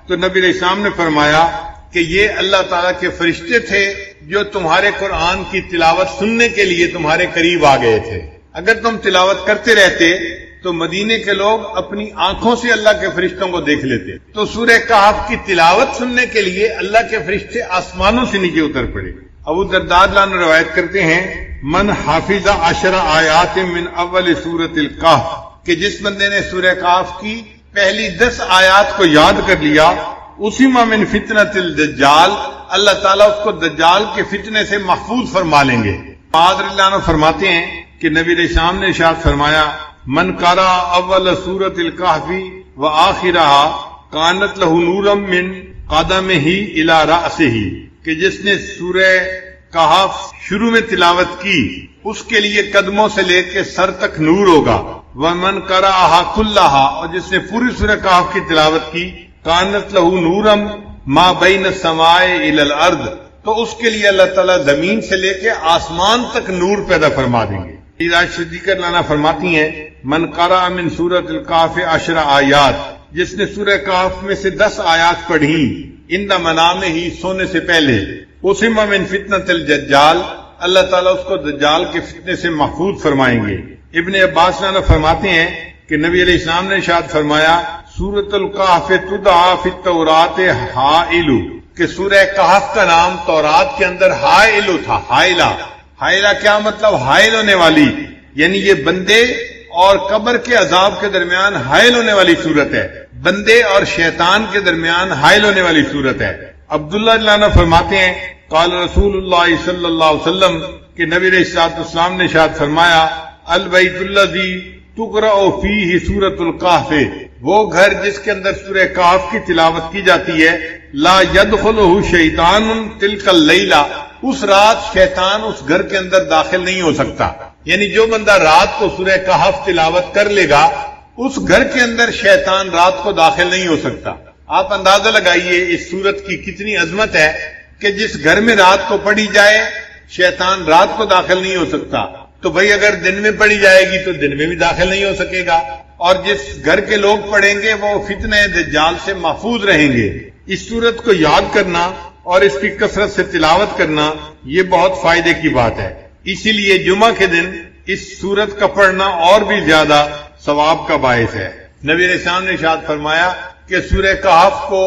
تو نبی علیہ السلام نے فرمایا کہ یہ اللہ تعالیٰ کے فرشتے تھے جو تمہارے قرآن کی تلاوت سننے کے لیے تمہارے قریب آ گئے تھے. اگر تم تلاوت کرتے رہتے تو مدینے کے لوگ اپنی آنکھوں سے اللہ کے فرشتوں کو دیکھ لیتے. تو سورہ کہف کی تلاوت سننے کے لیے اللہ کے فرشتے آسمانوں سے نیچے اتر پڑے. ابو درداء رضی اللہ عنہ روایت کرتے ہیں من حافظ 10 آیات من اول سورۃ الکہف, کہ جس بندے نے سورہ کہف کی پہلی 10 آیات کو یاد کر لیا, اسم من فتنۃ الدجال, اللہ تعالیٰ اس کو دجال کے فتنے سے محفوظ فرما لیں گے. معاذ رضی اللہ عنہ فرماتے ہیں کہ نبی علیہ السلام نے ارشاد فرمایا من قرأ اول سورۃ الکہف وآخرہا کانت لہ نورا من قدمہ الی رأسہ, کہ جس نے سورہ کہف شروع میں تلاوت کی اس کے لیے قدموں سے لے کے سر تک نور ہوگا. ومن قرأہا کلہا, اور جس نے پوری سورہ کہف کی تلاوت کی کانت لہ نورا ما بین السماء الی الارض, تو اس کے لیے اللہ تعالیٰ زمین سے لے کے آسمان تک نور پیدا فرما دیں گے. صدیقہ لانا فرماتی ہیں من قرأ من سورۃ الکہف 10 آیات, جس نے سورہ کہف میں سے 10 آیات پڑھی عند منامہ ہی, سونے سے پہلے, اسم من فتنۃ الدجال, اللہ تعالیٰ اس کو دجال کے فتنے سے محفوظ فرمائیں گے. ابن عباس لانا فرماتے ہیں کہ نبی علیہ السلام نے ارشاد فرمایا سورۃ الکہف تدعی فی التوراۃ حائل, کہ سورہ کہف کا نام تورات کے اندر حائل تھا. حائلہ کیا مطلب؟ حائل ہونے والی, یعنی یہ بندے اور قبر کے عذاب کے درمیان حائل ہونے والی صورت ہے, بندے اور شیطان کے درمیان حائل ہونے والی صورت ہے. عبداللہ رضی اللہ عنہ فرماتے ہیں قال رسول اللہ صلی اللہ علیہ وسلم, کہ نبی علیہ السلام نے ارشاد فرمایا البیت الذی تقرأ فیہ سورۃ الکہف, وہ گھر جس کے اندر سورہ کہف کی تلاوت کی جاتی ہے, لا یدخلہ شیطان تلک اللیلہ, اس رات شیطان اس گھر کے اندر داخل نہیں ہو سکتا. یعنی جو بندہ رات کو سورہ کہف تلاوت کر لے گا اس گھر کے اندر شیطان رات کو داخل نہیں ہو سکتا. آپ اندازہ لگائیے اس سورت کی کتنی عظمت ہے کہ جس گھر میں رات کو پڑھی جائے شیطان رات کو داخل نہیں ہو سکتا، تو بھئی اگر دن میں پڑھی جائے گی تو دن میں بھی داخل نہیں ہو سکے گا، اور جس گھر کے لوگ پڑھیں گے وہ فتنہ دجال سے محفوظ رہیں گے۔ اس سورت کو یاد کرنا اور اس کی کثرت سے تلاوت کرنا یہ بہت فائدے کی بات ہے، اسی لیے جمعہ کے دن اس سورت کا پڑھنا اور بھی زیادہ ثواب کا باعث ہے۔ نبی علیہ السلام نے ارشاد فرمایا کہ سورہ کہف کو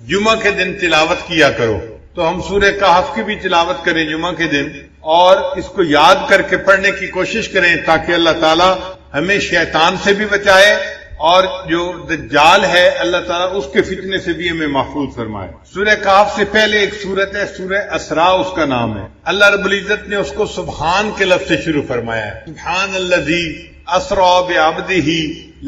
جمعہ کے دن تلاوت کیا کرو، تو ہم سورہ کہف کی بھی تلاوت کریں جمعہ کے دن اور اس کو یاد کر کے پڑھنے کی کوشش کریں تاکہ اللہ تعالیٰ ہمیں شیطان سے بھی بچائے اور جو دجال ہے اللہ تعالیٰ اس کے فتنے سے بھی ہمیں محفوظ فرمائے۔ سورہ کہف سے پہلے ایک سورت ہے سورہ اسراء، اس کا نام ہے۔ اللہ رب العزت نے اس کو سبحان کے لفظ سے شروع فرمایا ہے، سبحان الذی اسریٰ بعبدہ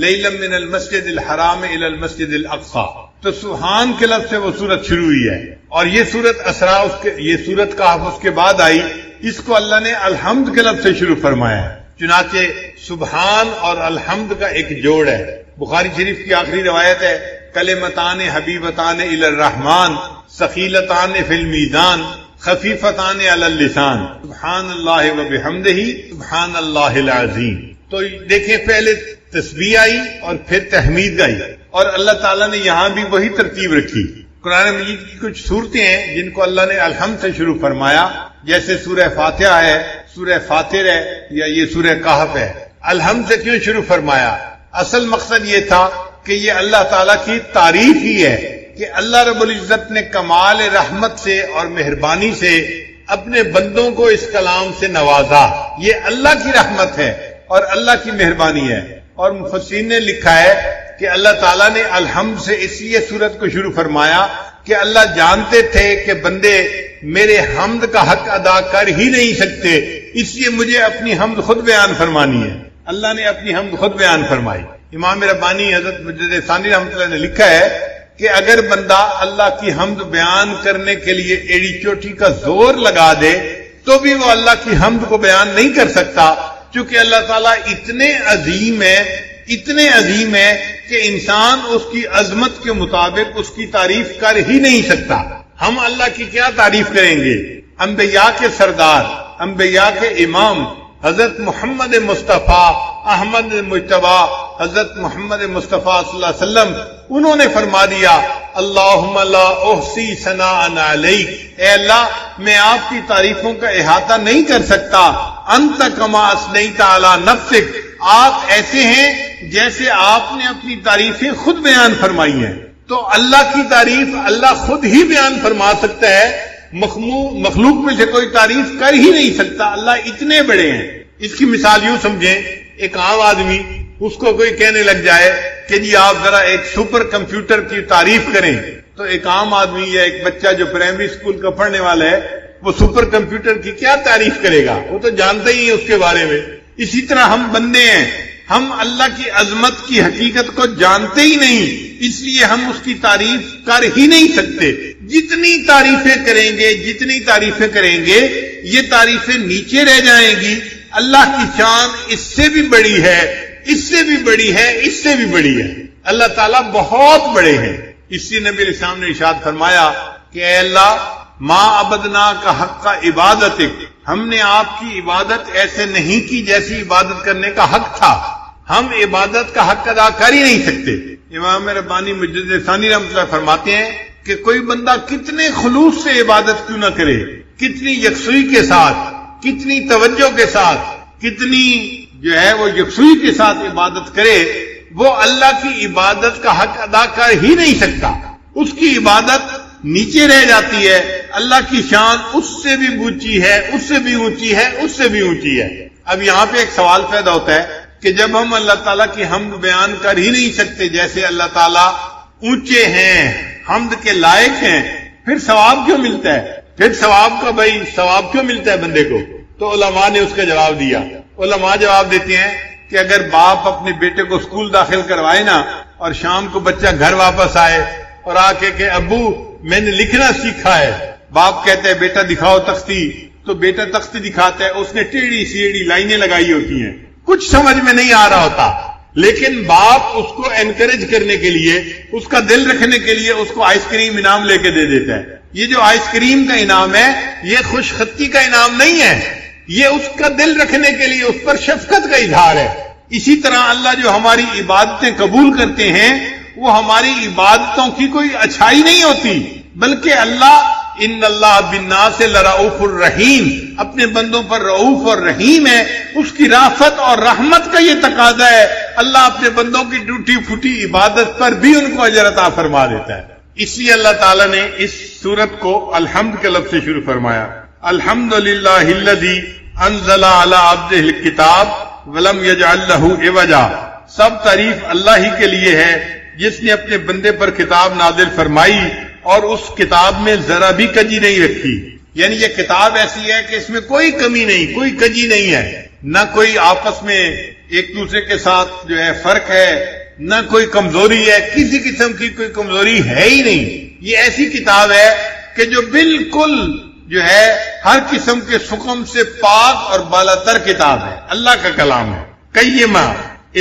لیلا من المسجد الحرام الی المسجد الاقصی، تو سبحان کے لفظ سے وہ سورت شروع ہوئی ہے، اور یہ سورت اسراء یہ سورت کہف اس کے بعد آئی، اس کو اللہ نے الحمد کے لفظ سے شروع فرمایا ہے۔ چنانچہ سبحان اور الحمد کا ایک جوڑ ہے۔ بخاری شریف کی آخری روایت ہے، کلمتان حبیبتان الی الرحمن ثقیلتان فی المیزان خفیفتان علی اللسان سبحان اللہ و بحمدہ سبحان اللہ العظیم۔ تو دیکھیں پہلے تسبیح آئی اور پھر تحمید آئی، اور اللہ تعالیٰ نے یہاں بھی وہی ترتیب رکھی۔ قرآن مجید کی کچھ صورتیں ہیں جن کو اللہ نے الحمد سے شروع فرمایا، جیسے سورہ فاتحہ ہے، سورہ فاطر ہے، یا یہ سورہ کہف ہے۔ الحمد سے کیوں شروع فرمایا؟ اصل مقصد یہ تھا کہ یہ اللہ تعالیٰ کی تعریف ہی ہے کہ اللہ رب العزت نے کمال رحمت سے اور مہربانی سے اپنے بندوں کو اس کلام سے نوازا۔ یہ اللہ کی رحمت ہے اور اللہ کی مہربانی ہے، اور مفسرین نے لکھا ہے کہ اللہ تعالیٰ نے الحمد سے اس لیے سورت کو شروع فرمایا کہ اللہ جانتے تھے کہ بندے میرے حمد کا حق ادا کر ہی نہیں سکتے، اس لیے مجھے اپنی حمد خود بیان فرمانی ہے۔ اللہ نے اپنی حمد خود بیان فرمائی۔ امام ربانی حضرت مجدد ثانی رحمۃ اللہ نے لکھا ہے کہ اگر بندہ اللہ کی حمد بیان کرنے کے لیے ایڑی چوٹی کا زور لگا دے تو بھی وہ اللہ کی حمد کو بیان نہیں کر سکتا، چونکہ اللہ تعالیٰ اتنے عظیم ہے کہ انسان اس کی عظمت کے مطابق اس کی تعریف کر ہی نہیں سکتا۔ ہم اللہ کی کیا تعریف کریں گے؟ انبیاء کے سردار، انبیاء کے امام حضرت محمد مصطفیٰ احمد مجتبی حضرت محمد مصطفیٰ صلی اللہ علیہ وسلم، انہوں نے فرما دیا اللہم لا احصی ثناء علیک، اے اللہ میں آپ کی تعریفوں کا احاطہ نہیں کر سکتا، انت کما اثنیت علی نفسک، آپ ایسے ہیں جیسے آپ نے اپنی تعریفیں خود بیان فرمائی ہیں۔ تو اللہ کی تعریف اللہ خود ہی بیان فرما سکتا ہے، مخلوق میں سے کوئی تعریف کر ہی نہیں سکتا، اللہ اتنے بڑے ہیں۔ اس کی مثال یوں سمجھیں، ایک عام آدمی اس کو کوئی کہنے لگ جائے کہ جی آپ ذرا ایک سپر کمپیوٹر کی تعریف کریں، تو ایک عام آدمی یا ایک بچہ جو پرائمری اسکول کا پڑھنے والا ہے وہ سپر کمپیوٹر کی کیا تعریف کرے گا؟ وہ تو جانتا ہی ہے اس کے بارے میں۔ اسی طرح ہم بندے ہیں، ہم اللہ کی عظمت کی حقیقت کو جانتے ہی نہیں، اس لیے ہم اس کی تعریف کر ہی نہیں سکتے۔ جتنی تعریفیں کریں گے یہ تعریفیں نیچے رہ جائیں گی۔ اللہ کی شان اس سے بھی بڑی ہے، اس سے بھی بڑی ہے، اس سے بھی بڑی ہے۔ اللہ تعالیٰ بہت بڑے ہیں۔ اس لیے نبی علیہ السلام نے ارشاد فرمایا کہ اے اللہ ما عبدنا کا حق کا عبادتک، ہم نے آپ کی عبادت ایسے نہیں کی جیسی عبادت کرنے کا حق تھا، ہم عبادت کا حق ادا کر ہی نہیں سکتے۔ امام ربانی مجدد ثانی رحمۃ اللہ فرماتے ہیں کہ کوئی بندہ کتنے خلوص سے عبادت کیوں نہ کرے، کتنی یکسوئی کے ساتھ، کتنی توجہ کے ساتھ، کتنی جو ہے وہ یکسوئی کے ساتھ عبادت کرے، وہ اللہ کی عبادت کا حق ادا کر ہی نہیں سکتا، اس کی عبادت نیچے رہ جاتی ہے۔ اللہ کی شان اس سے بھی اونچی ہے، اس سے بھی اونچی ہے، اس سے بھی اونچی ہے۔ اب یہاں پہ ایک سوال پیدا ہوتا ہے کہ جب ہم اللہ تعالیٰ کی حمد بیان کر ہی نہیں سکتے، جیسے اللہ تعالیٰ اونچے ہیں، حمد کے لائق ہیں، پھر ثواب کیوں ملتا ہے؟ پھر ثواب کیوں ملتا ہے بندے کو؟ تو علماء نے اس کا جواب دیا۔ علماء جواب دیتے ہیں کہ اگر باپ اپنے بیٹے کو اسکول داخل کروائے نا، اور شام کو بچہ گھر واپس آئے اور آ کے کہ ابو میں نے لکھنا سیکھا ہے، باپ کہتا ہے بیٹا دکھاؤ تختی، تو بیٹا تختی دکھاتا ہے، اس نے ٹیڑھی سیڑھی لائنیں لگائی ہوتی ہیں، کچھ سمجھ میں نہیں آ رہا ہوتا، لیکن باپ اس کو انکریج کرنے کے لیے، اس کا دل رکھنے کے لیے اس کو آئس کریم انعام لے کے دے دیتا ہے. یہ جو آئس کریم کا انعام ہے یہ خوش خطی کا انعام نہیں ہے، یہ اس کا دل رکھنے کے لیے اس پر شفقت کا اظہار ہے. اسی طرح اللہ جو ہماری عبادتیں قبول کرتے ہیں وہ ہماری عبادتوں کی کوئی اچھائی نہیں ہوتی، بلکہ اللہ ان اللہ بالناس لرؤوف الرحیم، اپنے بندوں پر رؤوف اور رحیم ہے. اس کی رافت اور رحمت کا یہ تقاضا ہے، اللہ اپنے بندوں کی ٹوٹی پھوٹی عبادت پر بھی ان کو اجر عطا فرما دیتا ہے. اس لیے اللہ تعالیٰ نے اس سورت کو الحمد کے لفظ سے شروع فرمایا. الحمدللہ الذی انزل علی عبدہ الکتاب ولم یجعل لہ عوجا. سب تعریف اللہ ہی کے لیے ہے جس نے اپنے بندے پر کتاب نازل فرمائی اور اس کتاب میں ذرا بھی کجی نہیں رکھی. یعنی یہ کتاب ایسی ہے کہ اس میں کوئی کمی نہیں، کوئی کجی نہیں ہے، نہ کوئی آپس میں ایک دوسرے کے ساتھ جو ہے فرق ہے، نہ کوئی کمزوری ہے، کسی قسم کی کوئی کمزوری ہے ہی نہیں. یہ ایسی کتاب ہے کہ جو بالکل جو ہے ہر قسم کے سقم سے پاک اور بالا تر کتاب ہے، اللہ کا کلام ہے. قیمہ،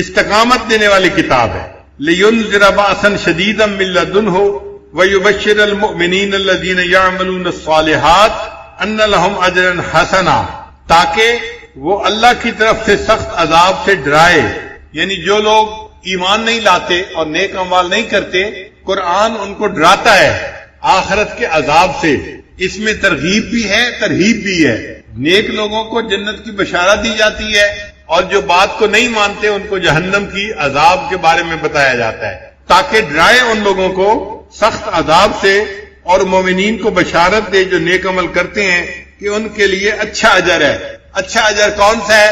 استقامت دینے والی کتاب ہے. لِيُنذِرَ بَأْسًا شَدِيدًا مِّن لَّدُنْهُ وَيُبَشِّرَ الْمُؤْمِنِينَ الَّذِينَ يَعْمَلُونَ الصَّالِحَاتِ أَنَّ لَهُمْ أَجْرًا حَسَنًا، تاکہ وہ اللہ کی طرف سے سخت عذاب سے ڈرائے. یعنی جو لوگ ایمان نہیں لاتے اور نیک اعمال نہیں کرتے، قرآن ان کو ڈراتا ہے آخرت کے عذاب سے. اس میں ترغیب بھی ہے، ترہیب بھی ہے. نیک لوگوں کو جنت کی بشارت دی جاتی ہے اور جو بات کو نہیں مانتے ان کو جہنم کی عذاب کے بارے میں بتایا جاتا ہے، تاکہ ڈرائے ان لوگوں کو سخت عذاب سے اور مومنین کو بشارت دے جو نیک عمل کرتے ہیں کہ ان کے لیے اچھا اجر ہے. اچھا اجر کون سا ہے؟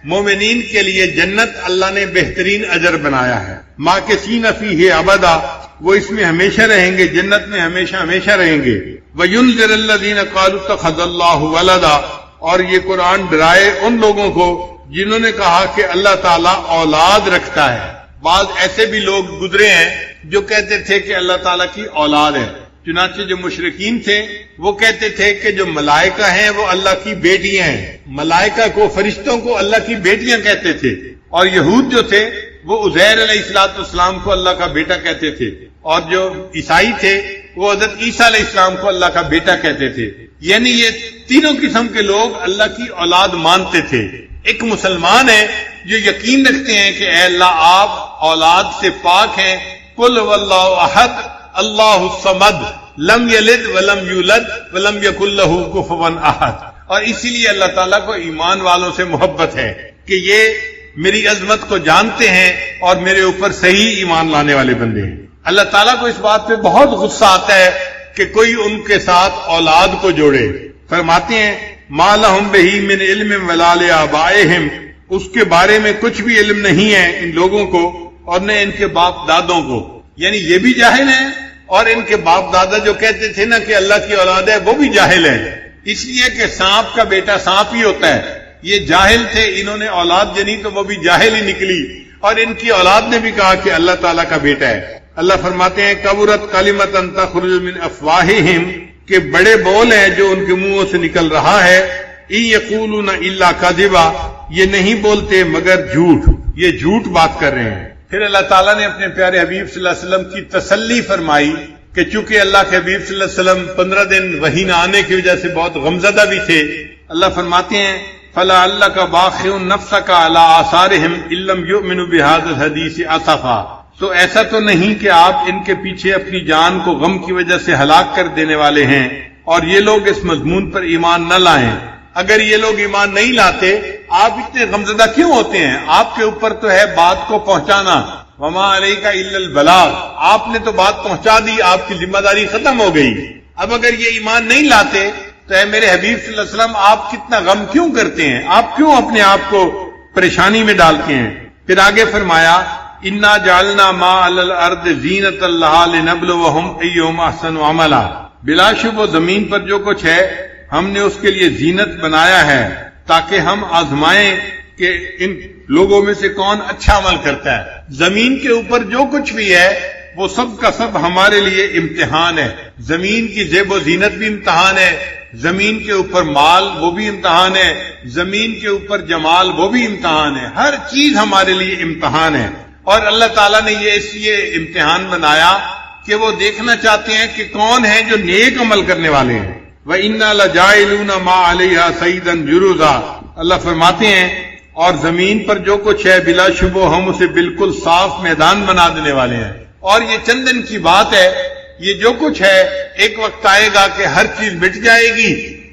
مومنین کے لیے جنت اللہ نے بہترین اجر بنایا ہے. ماکثین فیہ ابدا، وہ اس میں ہمیشہ رہیں گے، جنت میں ہمیشہ ہمیشہ رہیں گے. وَيُنذِرَ الَّذِينَ قَالُوا اتَّخَذَ اللَّهُ وَلَدًا، اور یہ قرآن ڈرائے ان لوگوں کو جنہوں نے کہا کہ اللہ تعالیٰ اولاد رکھتا ہے. بعض ایسے بھی لوگ گزرے ہیں جو کہتے تھے کہ اللہ تعالیٰ کی اولاد ہے. چنانچہ جو مشرکین تھے وہ کہتے تھے کہ جو ملائکہ ہیں وہ اللہ کی بیٹیاں ہیں، ملائکہ کو، فرشتوں کو اللہ کی بیٹیاں کہتے تھے. اور یہود جو تھے وہ عزیر علیہ السلام کو اللہ کا بیٹا کہتے تھے، اور جو عیسائی تھے وہ حضرت عیسیٰ علیہ السلام کو اللہ کا بیٹا کہتے تھے. یعنی یہ تینوں قسم کے لوگ اللہ کی اولاد مانتے تھے. ایک مسلمان ہے جو یقین رکھتے ہیں کہ اے اللہ آپ اولاد سے پاک ہیں. قل واللہ احد اللہ الصمد لم یلد ولم یولد ولم یکن لہ کفوا احد. اور اسی لیے اللہ تعالیٰ کو ایمان والوں سے محبت ہے کہ یہ میری عظمت کو جانتے ہیں اور میرے اوپر صحیح ایمان لانے والے بندے ہیں. اللہ تعالیٰ کو اس بات پہ بہت غصہ آتا ہے کہ کوئی ان کے ساتھ اولاد کو جوڑے. فرماتے ہیں ما لہم بہی من علم ولا لآبائہم، اس کے بارے میں کچھ بھی علم نہیں ہے ان لوگوں کو اور نہ ان کے باپ دادوں کو. یعنی یہ بھی جاہل ہیں اور ان کے باپ دادا جو کہتے تھے نا کہ اللہ کی اولاد ہے وہ بھی جاہل ہے. اس لیے کہ سانپ کا بیٹا سانپ ہی ہوتا ہے. یہ جاہل تھے، انہوں نے اولاد جنی تو وہ بھی جاہل ہی نکلی، اور ان کی اولاد نے بھی کہا کہ اللہ تعالیٰ کا بیٹا ہے. اللہ فرماتے ہیں کبرت کلمۃ تخرج من افواہہم، کہ بڑے بول ہیں جو ان کے منہوں سے نکل رہا ہے. ان یقولون الا کذبا، یہ نہیں بولتے مگر جھوٹ، یہ جھوٹ بات کر رہے ہیں. پھر اللہ تعالیٰ نے اپنے پیارے حبیب صلی اللہ علیہ وسلم کی تسلی فرمائی کہ چونکہ اللہ کے حبیب صلی اللہ علیہ وسلم 15 دن وحی نہ آنے کی وجہ سے بہت غمزدہ بھی تھے. اللہ فرماتے ہیں فَلَعَلَّكَ بَاخِعٌ نَفْسَكَ عَلَىٰ آثَارِهِمْ إِن لَّمْ يُؤْمِنُوا بِهَٰذَا الْحَدِيثِ أَسَفًا. تو ایسا تو نہیں کہ آپ ان کے پیچھے اپنی جان کو غم کی وجہ سے ہلاک کر دینے والے ہیں اور یہ لوگ اس مضمون پر ایمان نہ لائیں. اگر یہ لوگ ایمان نہیں لاتے آپ اتنے غمزدہ کیوں ہوتے ہیں؟ آپ کے اوپر تو ہے بات کو پہنچانا. وما علیک الا البلاغ، آپ نے تو بات پہنچا دی، آپ کی ذمہ داری ختم ہو گئی. اب اگر یہ ایمان نہیں لاتے تو اے میرے حبیب صلی اللہ علیہ وسلم آپ کتنا غم کیوں کرتے ہیں؟ آپ کیوں اپنے آپ کو پریشانی میں ڈالتے ہیں؟ پھر آگے فرمایا انا جعلنا ما علی الارض زینۃ لہا لنبلوہم ایہم احسن عملا. بلا شبہ زمین پر جو کچھ ہے ہم نے اس کے لیے زینت بنایا ہے تاکہ ہم آزمائیں کہ ان لوگوں میں سے کون اچھا عمل کرتا ہے. زمین کے اوپر جو کچھ بھی ہے وہ سب کا سب ہمارے لیے امتحان ہے. زمین کی زیب و زینت بھی امتحان ہے، زمین کے اوپر مال وہ بھی امتحان ہے، زمین کے اوپر جمال وہ بھی امتحان ہے. ہر چیز ہمارے لیے امتحان ہے. اور اللہ تعالیٰ نے یہ اس لیے امتحان بنایا کہ وہ دیکھنا چاہتے ہیں کہ کون ہیں جو نیک عمل کرنے والے ہیں. وَإِنَّا لَجَاعِلُونَ مَا عَلَيْهَا صَعِيدًا جُرُزًا. اللہ فرماتے ہیں اور زمین پر جو کچھ ہے بلا شبہ ہم اسے بالکل صاف میدان بنا دینے والے ہیں. اور یہ چند دن کی بات ہے، یہ جو کچھ ہے ایک وقت آئے گا کہ ہر چیز مٹ جائے گی،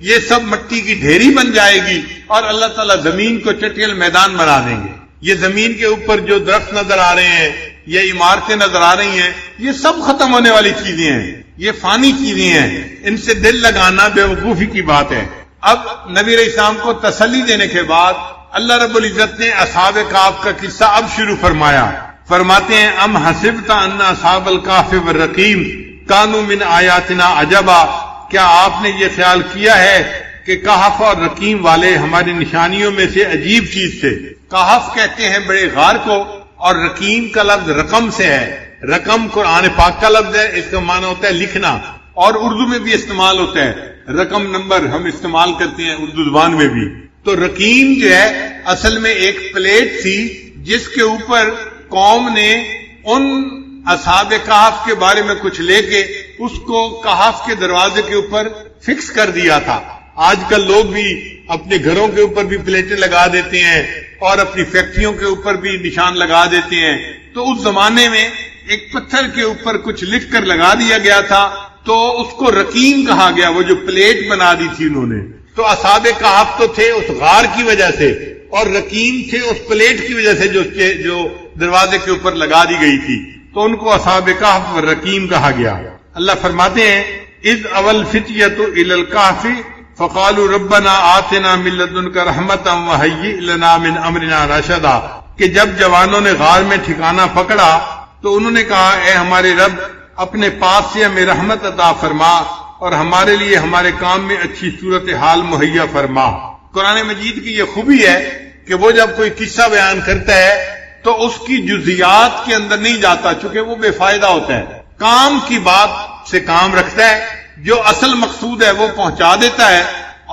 یہ سب مٹی کی ڈھیری بن جائے گی اور اللہ تعالیٰ زمین کو چٹیل میدان بنا دیں گے. یہ زمین کے اوپر جو درخت نظر آ رہے ہیں، یہ عمارتیں نظر آ رہی ہیں، یہ سب ختم ہونے والی چیزیں ہیں، یہ فانی چیزیں ہیں، ان سے دل لگانا بے وقوفی کی بات ہے. اب نبی علیہ السلام کو تسلی دینے کے بعد اللہ رب العزت نے اصحاب کہف کا قصہ اب شروع فرمایا. فرماتے ہیں ام حسبت ان اصحاب الکہف والرقیم کانوا من آیاتنا عجبا. کیا آپ نے یہ خیال کیا ہے کہ کہف اور رقیم والے ہماری نشانیوں میں سے عجیب چیز تھے؟ کہف کہتے ہیں بڑے غار کو، اور رقیم کا لفظ رقم سے ہے. رقم قرآن پاک کا لفظ ہے، اس کا معنی ہوتا ہے لکھنا، اور اردو میں بھی استعمال ہوتا ہے. رقم نمبر ہم استعمال کرتے ہیں اردو زبان میں بھی. تو رقیم جو ہے اصل میں ایک پلیٹ تھی جس کے اوپر قوم نے ان اصحاب کہف کے بارے میں کچھ لے کے اس کو کہف کے دروازے کے اوپر فکس کر دیا تھا. آج کل لوگ بھی اپنے گھروں کے اوپر بھی پلیٹیں لگا دیتے ہیں اور اپنی فیکٹریوں کے اوپر بھی نشان لگا دیتے ہیں. تو اس زمانے میں ایک پتھر کے اوپر کچھ لکھ کر لگا دیا گیا تھا، تو اس کو رقیم کہا گیا، وہ جو پلیٹ بنا دی تھی انہوں نے. تو اصحاب کہف تو تھے اس غار کی وجہ سے، اور رقیم تھے اس پلیٹ کی وجہ سے جو دروازے کے اوپر لگا دی گئی تھی. تو ان کو اصحاب کہف اور رقیم کہا گیا. اللہ فرماتے ہیں اذ اول فتیۃ الی الکہف فقالوا ربنا آتنا من لدنک رحمتا وہیئ لنا من امرنا رشدا. کہ جب جوانوں نے غار میں ٹھکانہ پکڑا تو انہوں نے کہا اے ہمارے رب اپنے پاس سے ہمیں رحمت عطا فرما اور ہمارے لیے ہمارے کام میں اچھی صورتحال مہیا فرما. قرآن مجید کی یہ خوبی ہے کہ وہ جب کوئی قصہ بیان کرتا ہے تو اس کی جزیات کے اندر نہیں جاتا، چونکہ وہ بے فائدہ ہوتا ہے. کام کی بات سے کام رکھتا ہے، جو اصل مقصود ہے وہ پہنچا دیتا ہے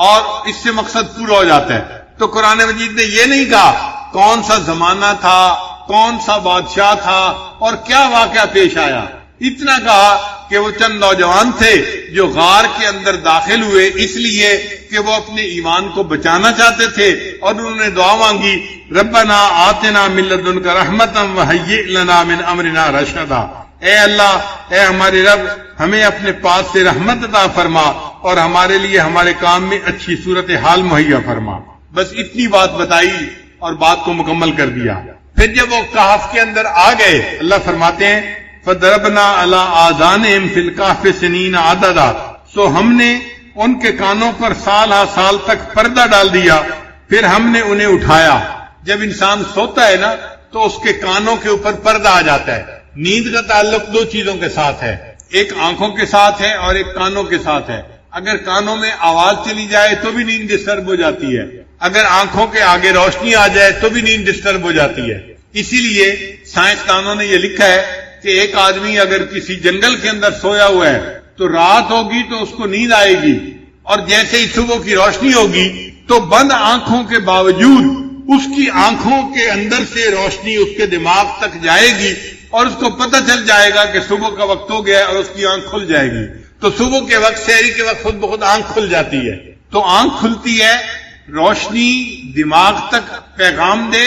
اور اس سے مقصد پورا ہو جاتا ہے. تو قرآن مجید نے یہ نہیں کہا کون سا زمانہ تھا، کون سا بادشاہ تھا اور کیا واقعہ پیش آیا. اتنا کہا کہ وہ چند نوجوان تھے جو غار کے اندر داخل ہوئے اس لیے کہ وہ اپنے ایمان کو بچانا چاہتے تھے، اور انہوں نے دعا مانگی ربنا آتنا من لدنک رحمتا وہیئ لنا من امرنا رشدا. اے اللہ، اے ہمارے رب، ہمیں اپنے پاس سے رحمت عطا فرما اور ہمارے لیے ہمارے کام میں اچھی صورتحال مہیا فرما. بس اتنی بات بتائی اور بات کو مکمل کر دیا. پھر جب وہ کہف کے اندر آ گئے، اللہ فرماتے ہیں فَضَرَبْنَا عَلَىٰ آذَانِهِمْ فِي الْكَهْفِ سِنِينَ عَدَدًا. سو ہم نے ان کے کانوں پر سال ہا سال تک پردہ ڈال دیا، پھر ہم نے انہیں اٹھایا. جب انسان سوتا ہے نا تو اس کے کانوں کے اوپر پردہ آ جاتا ہے. نیند کا تعلق دو چیزوں کے ساتھ ہے، ایک آنکھوں کے ساتھ ہے اور ایک کانوں کے ساتھ ہے. اگر کانوں میں آواز چلی جائے تو بھی نیند ڈسٹرب ہو جاتی ہے، اگر آنکھوں کے آگے روشنی آ جائے تو بھی نیند ڈسٹرب ہو جاتی ہے. اسی لیے سائنسدانوں نے یہ لکھا ہے کہ ایک آدمی اگر کسی جنگل کے اندر سویا ہوا ہے تو رات ہوگی تو اس کو نیند آئے گی، اور جیسے ہی صبح کی روشنی ہوگی تو بند آنکھوں کے باوجود اس کی آنکھوں کے اندر سے روشنی اس کے دماغ تک جائے گی اور اس کو پتہ چل جائے گا کہ صبح کا وقت ہو گیا ہے اور اس کی آنکھ کھل جائے گی. تو صبح کے وقت، سحری کے وقت خود بخود آنکھ کھل جاتی ہے. تو آنکھ کھلتی ہے روشنی دماغ تک پیغام دے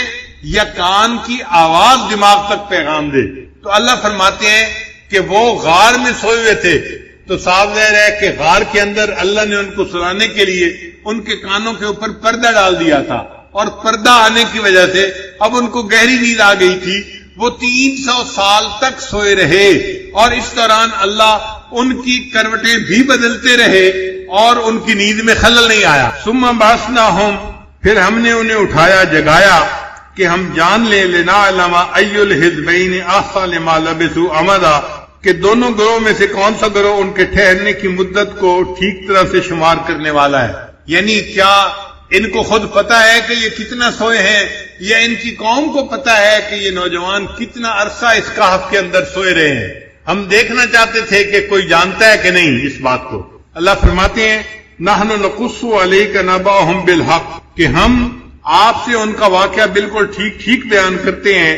یا کان کی آواز دماغ تک پیغام دے. تو اللہ فرماتے ہیں کہ وہ غار میں سوئے ہوئے تھے، تو صاف ظاہر ہے کہ غار کے اندر اللہ نے ان کو سلانے کے لیے ان کے کانوں کے اوپر پردہ ڈال دیا تھا، اور پردہ آنے کی وجہ سے اب ان کو گہری نیند آ گئی تھی. وہ 300 سال تک سوئے رہے، اور اس دوران اللہ ان کی کروٹیں بھی بدلتے رہے اور ان کی نیند میں خلل نہیں آیا. ثم بعثناہم، پھر ہم نے انہیں اٹھایا، جگایا کہ ہم جان لیں لنعلم ای الحزبین احصی لما لبثوا امدا، کہ دونوں گروہ میں سے کون سا گروہ ان کے ٹھہرنے کی مدت کو ٹھیک طرح سے شمار کرنے والا ہے. یعنی کیا ان کو خود پتا ہے کہ یہ کتنا سوئے ہیں، یا ان کی قوم کو پتا ہے کہ یہ نوجوان کتنا عرصہ اس کہف کے اندر سوئے رہے ہیں؟ ہم دیکھنا چاہتے تھے کہ کوئی جانتا ہے کہ نہیں اس بات کو. اللہ فرماتے ہیں نحن نقص علیک نبأہم بالحق، کہ ہم آپ سے ان کا واقعہ بالکل ٹھیک ٹھیک بیان کرتے ہیں.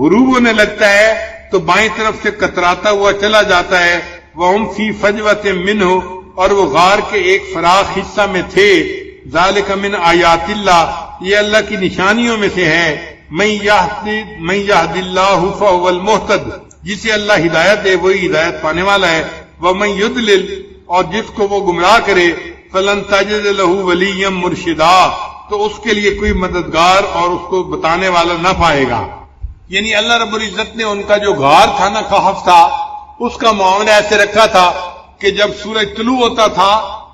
غروب ہونے لگتا ہے تو بائیں طرف سے کتراتا ہوا چلا جاتا ہے. وَهُمْ فِي فَجْوَةٍ مِّنْهُ، اور وہ غار کے ایک فراخ حصہ میں تھے. ذَلِكَ مِنْ آیاتِ اللَّهِ، یہ اللہ کی نشانیوں میں سے ہے. مَن يَهْدِ اللَّهُ فَهُوَ الْمُهْتَدِ، جسے اللہ ہدایت دے وہی ہدایت پانے والا ہے. وَمَن يُضْلِلْ، اور جس کو وہ گمراہ کرے، فَلَن تَجِدَ لَهُ وَلِيًّا مُرْشِدًا، تو اس کے لیے کوئی مددگار اور اس کو بتانے والا نہ پائے گا. یعنی اللہ رب العزت نے ان کا جو غار تھا نا، کہف تھا، اس کا معاملہ ایسے رکھا تھا کہ جب سورج طلوع ہوتا تھا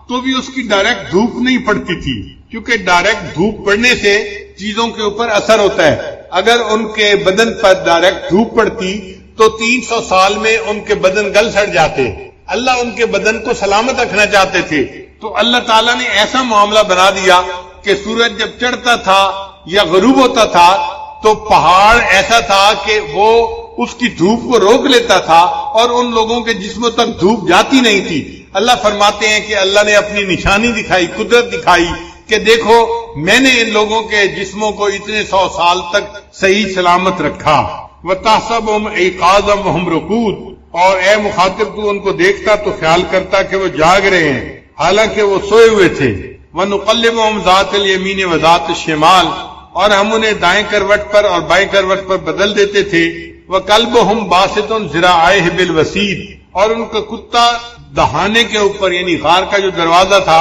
تو بھی اس کی ڈائریکٹ دھوپ نہیں پڑتی تھی، کیونکہ ڈائریکٹ دھوپ پڑنے سے چیزوں کے اوپر اثر ہوتا ہے. اگر ان کے بدن پر ڈائریکٹ دھوپ پڑتی تو 300 سال میں ان کے بدن گل سڑ جاتے. اللہ ان کے بدن کو سلامت رکھنا چاہتے تھے، تو اللہ تعالیٰ نے ایسا معاملہ بنا دیا کہ سورج جب چڑھتا تھا یا غروب ہوتا تھا تو پہاڑ ایسا تھا کہ وہ اس کی دھوپ کو روک لیتا تھا اور ان لوگوں کے جسموں تک دھوپ جاتی نہیں تھی. اللہ فرماتے ہیں کہ اللہ نے اپنی نشانی دکھائی، قدرت دکھائی کہ دیکھو میں نے ان لوگوں کے جسموں کو اتنے 100 سال تک صحیح سلامت رکھا. وَتَحْسَبُهُمْ أَيْقَاظًا وَهُمْ رُقُودٌ، اور اے مخاطب تو ان کو دیکھتا تو خیال کرتا کہ وہ جاگ رہے ہیں حالانکہ وہ سوئے ہوئے تھے. وَنُقَلِّبُهُمْ ذَاتَ الْيَمِينِ وَذَاتِ الشِّمَالِ، اور ہم انہیں دائیں کروٹ پر اور بائیں کروٹ پر بدل دیتے تھے. وَكَلْبُهُمْ بَاسِطٌ ذِرَاعَيْهِ بِالْوَسِيدِ، اور ان کا کتا دہانے کے اوپر، یعنی غار کا جو دروازہ تھا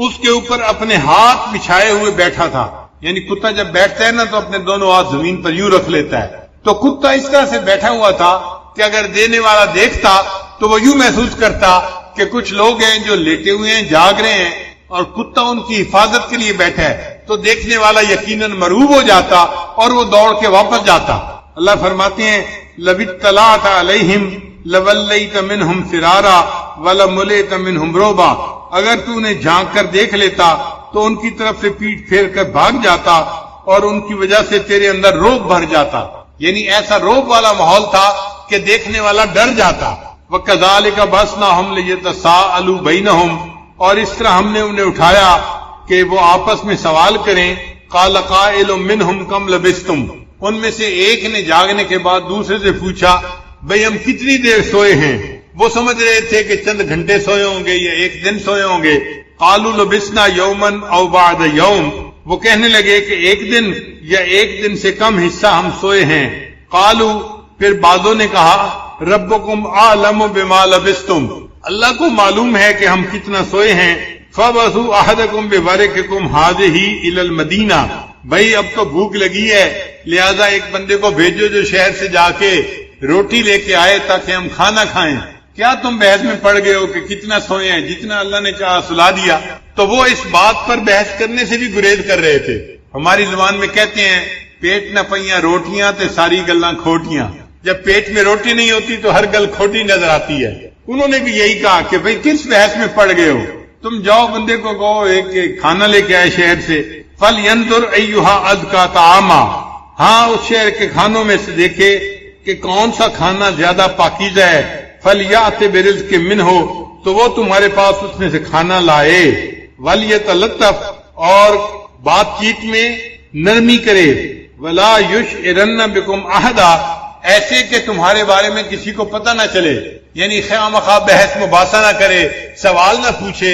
اس کے اوپر اپنے ہاتھ بچھائے ہوئے بیٹھا تھا. یعنی کتا جب بیٹھتا ہے نا تو اپنے دونوں ہاتھ زمین پر یوں رکھ لیتا ہے. تو کتا اس طرح سے بیٹھا ہوا تھا کہ اگر دینے والا دیکھتا تو وہ یوں محسوس کرتا کہ کچھ لوگ ہیں جو لیٹے ہوئے ہیں، جاگ رہے ہیں، اور کتا ان کی حفاظت کے لیے بیٹھا ہے. تو دیکھنے والا یقیناً مرعوب ہو جاتا اور وہ دوڑ کے واپس جاتا. اللہ فرماتے ہیں لَوِ اطَّلَعْتَ عَلَيْهِمْ لَوَلَّيْتَ مِنْهُمْ فِرَارًا وَلَمُلِئْتَ مِنْهُمْ رُعْبًا، اگر تو انہیں جھانک کر دیکھ لیتا تو ان کی طرف سے پیٹ پھیر کر بھاگ جاتا اور ان کی وجہ سے تیرے اندر روب بھر جاتا. یعنی ایسا روب والا ماحول تھا کہ دیکھنے والا ڈر جاتا. وَكَذَلِكَ بَعَثْنَاهُمْ لِيَتَسَاءَلُوا بَيْنَهُمْ، اور اس طرح ہم نے انہیں اٹھایا کہ وہ آپس میں سوال کریں. قَالَ قَائِلٌ مِّنْهُمْ كَمْ لَبِثْتُمْ، ان میں سے ایک نے جاگنے کے بعد دوسرے سے پوچھا بھئی ہم کتنی دیر سوئے ہیں. وہ سمجھ رہے تھے کہ چند گھنٹے سوئے ہوں گے یا ایک دن سوئے ہوں گے. قالوا لبسنا یوما او بعد یوم، وہ کہنے لگے کہ ایک دن یا ایک دن سے کم حصہ ہم سوئے ہیں. قالوا، پھر بعضوں نے کہا ربکم اعلم بما لبستم، اللہ کو معلوم ہے کہ ہم کتنا سوئے ہیں. فَبَعْثُوا أَحَدَكُمْ بِوَرِقِكُمْ هَٰذِهِ إِلَى الْمَدِينَةِ، بھئی اب تو بھوک لگی ہے لہذا ایک بندے کو بھیجو جو شہر سے جا کے روٹی لے کے آئے تاکہ ہم کھانا کھائیں. کیا تم بحث میں پڑ گئے ہو کہ کتنا سوئے ہیں؟ جتنا اللہ نے چاہا سلا دیا. تو وہ اس بات پر بحث کرنے سے بھی گریز کر رہے تھے. ہماری زبان میں کہتے ہیں پیٹ نہ پئیاں روٹیاں تے ساری گلاں کھوٹیاں. جب پیٹ میں روٹی نہیں ہوتی تو ہر گل کھوٹی نظر آتی ہے. انہوں نے بھی یہی کہا کہ بھئی کس بحث میں پڑ گئے ہو، تم جاؤ بندے کو کہو ایک کھانا لے کے آئے شہر سے. فَلْيَنْظُرْ أَيُّهَا أَزْكَىٰ طَعَامًا، ہاں اس شہر کے کھانوں میں سے دیکھے کہ کون سا کھانا زیادہ پاکیزہ ہے. فَلْيَأْتِ بِرِزْقٍ مِّنْهُ، تو وہ تمہارے پاس اس میں سے کھانا لائے. وَلْيَتَلَطَّفْ، اور بات چیت میں نرمی کرے. وَلَا يُشْعِرَنَّ بِكُمْ أَحَدًا، ایسے کہ تمہارے بارے میں کسی کو پتہ نہ چلے. یعنی خواہ مخواہ بحث مباحثہ نہ کرے، سوال نہ پوچھے.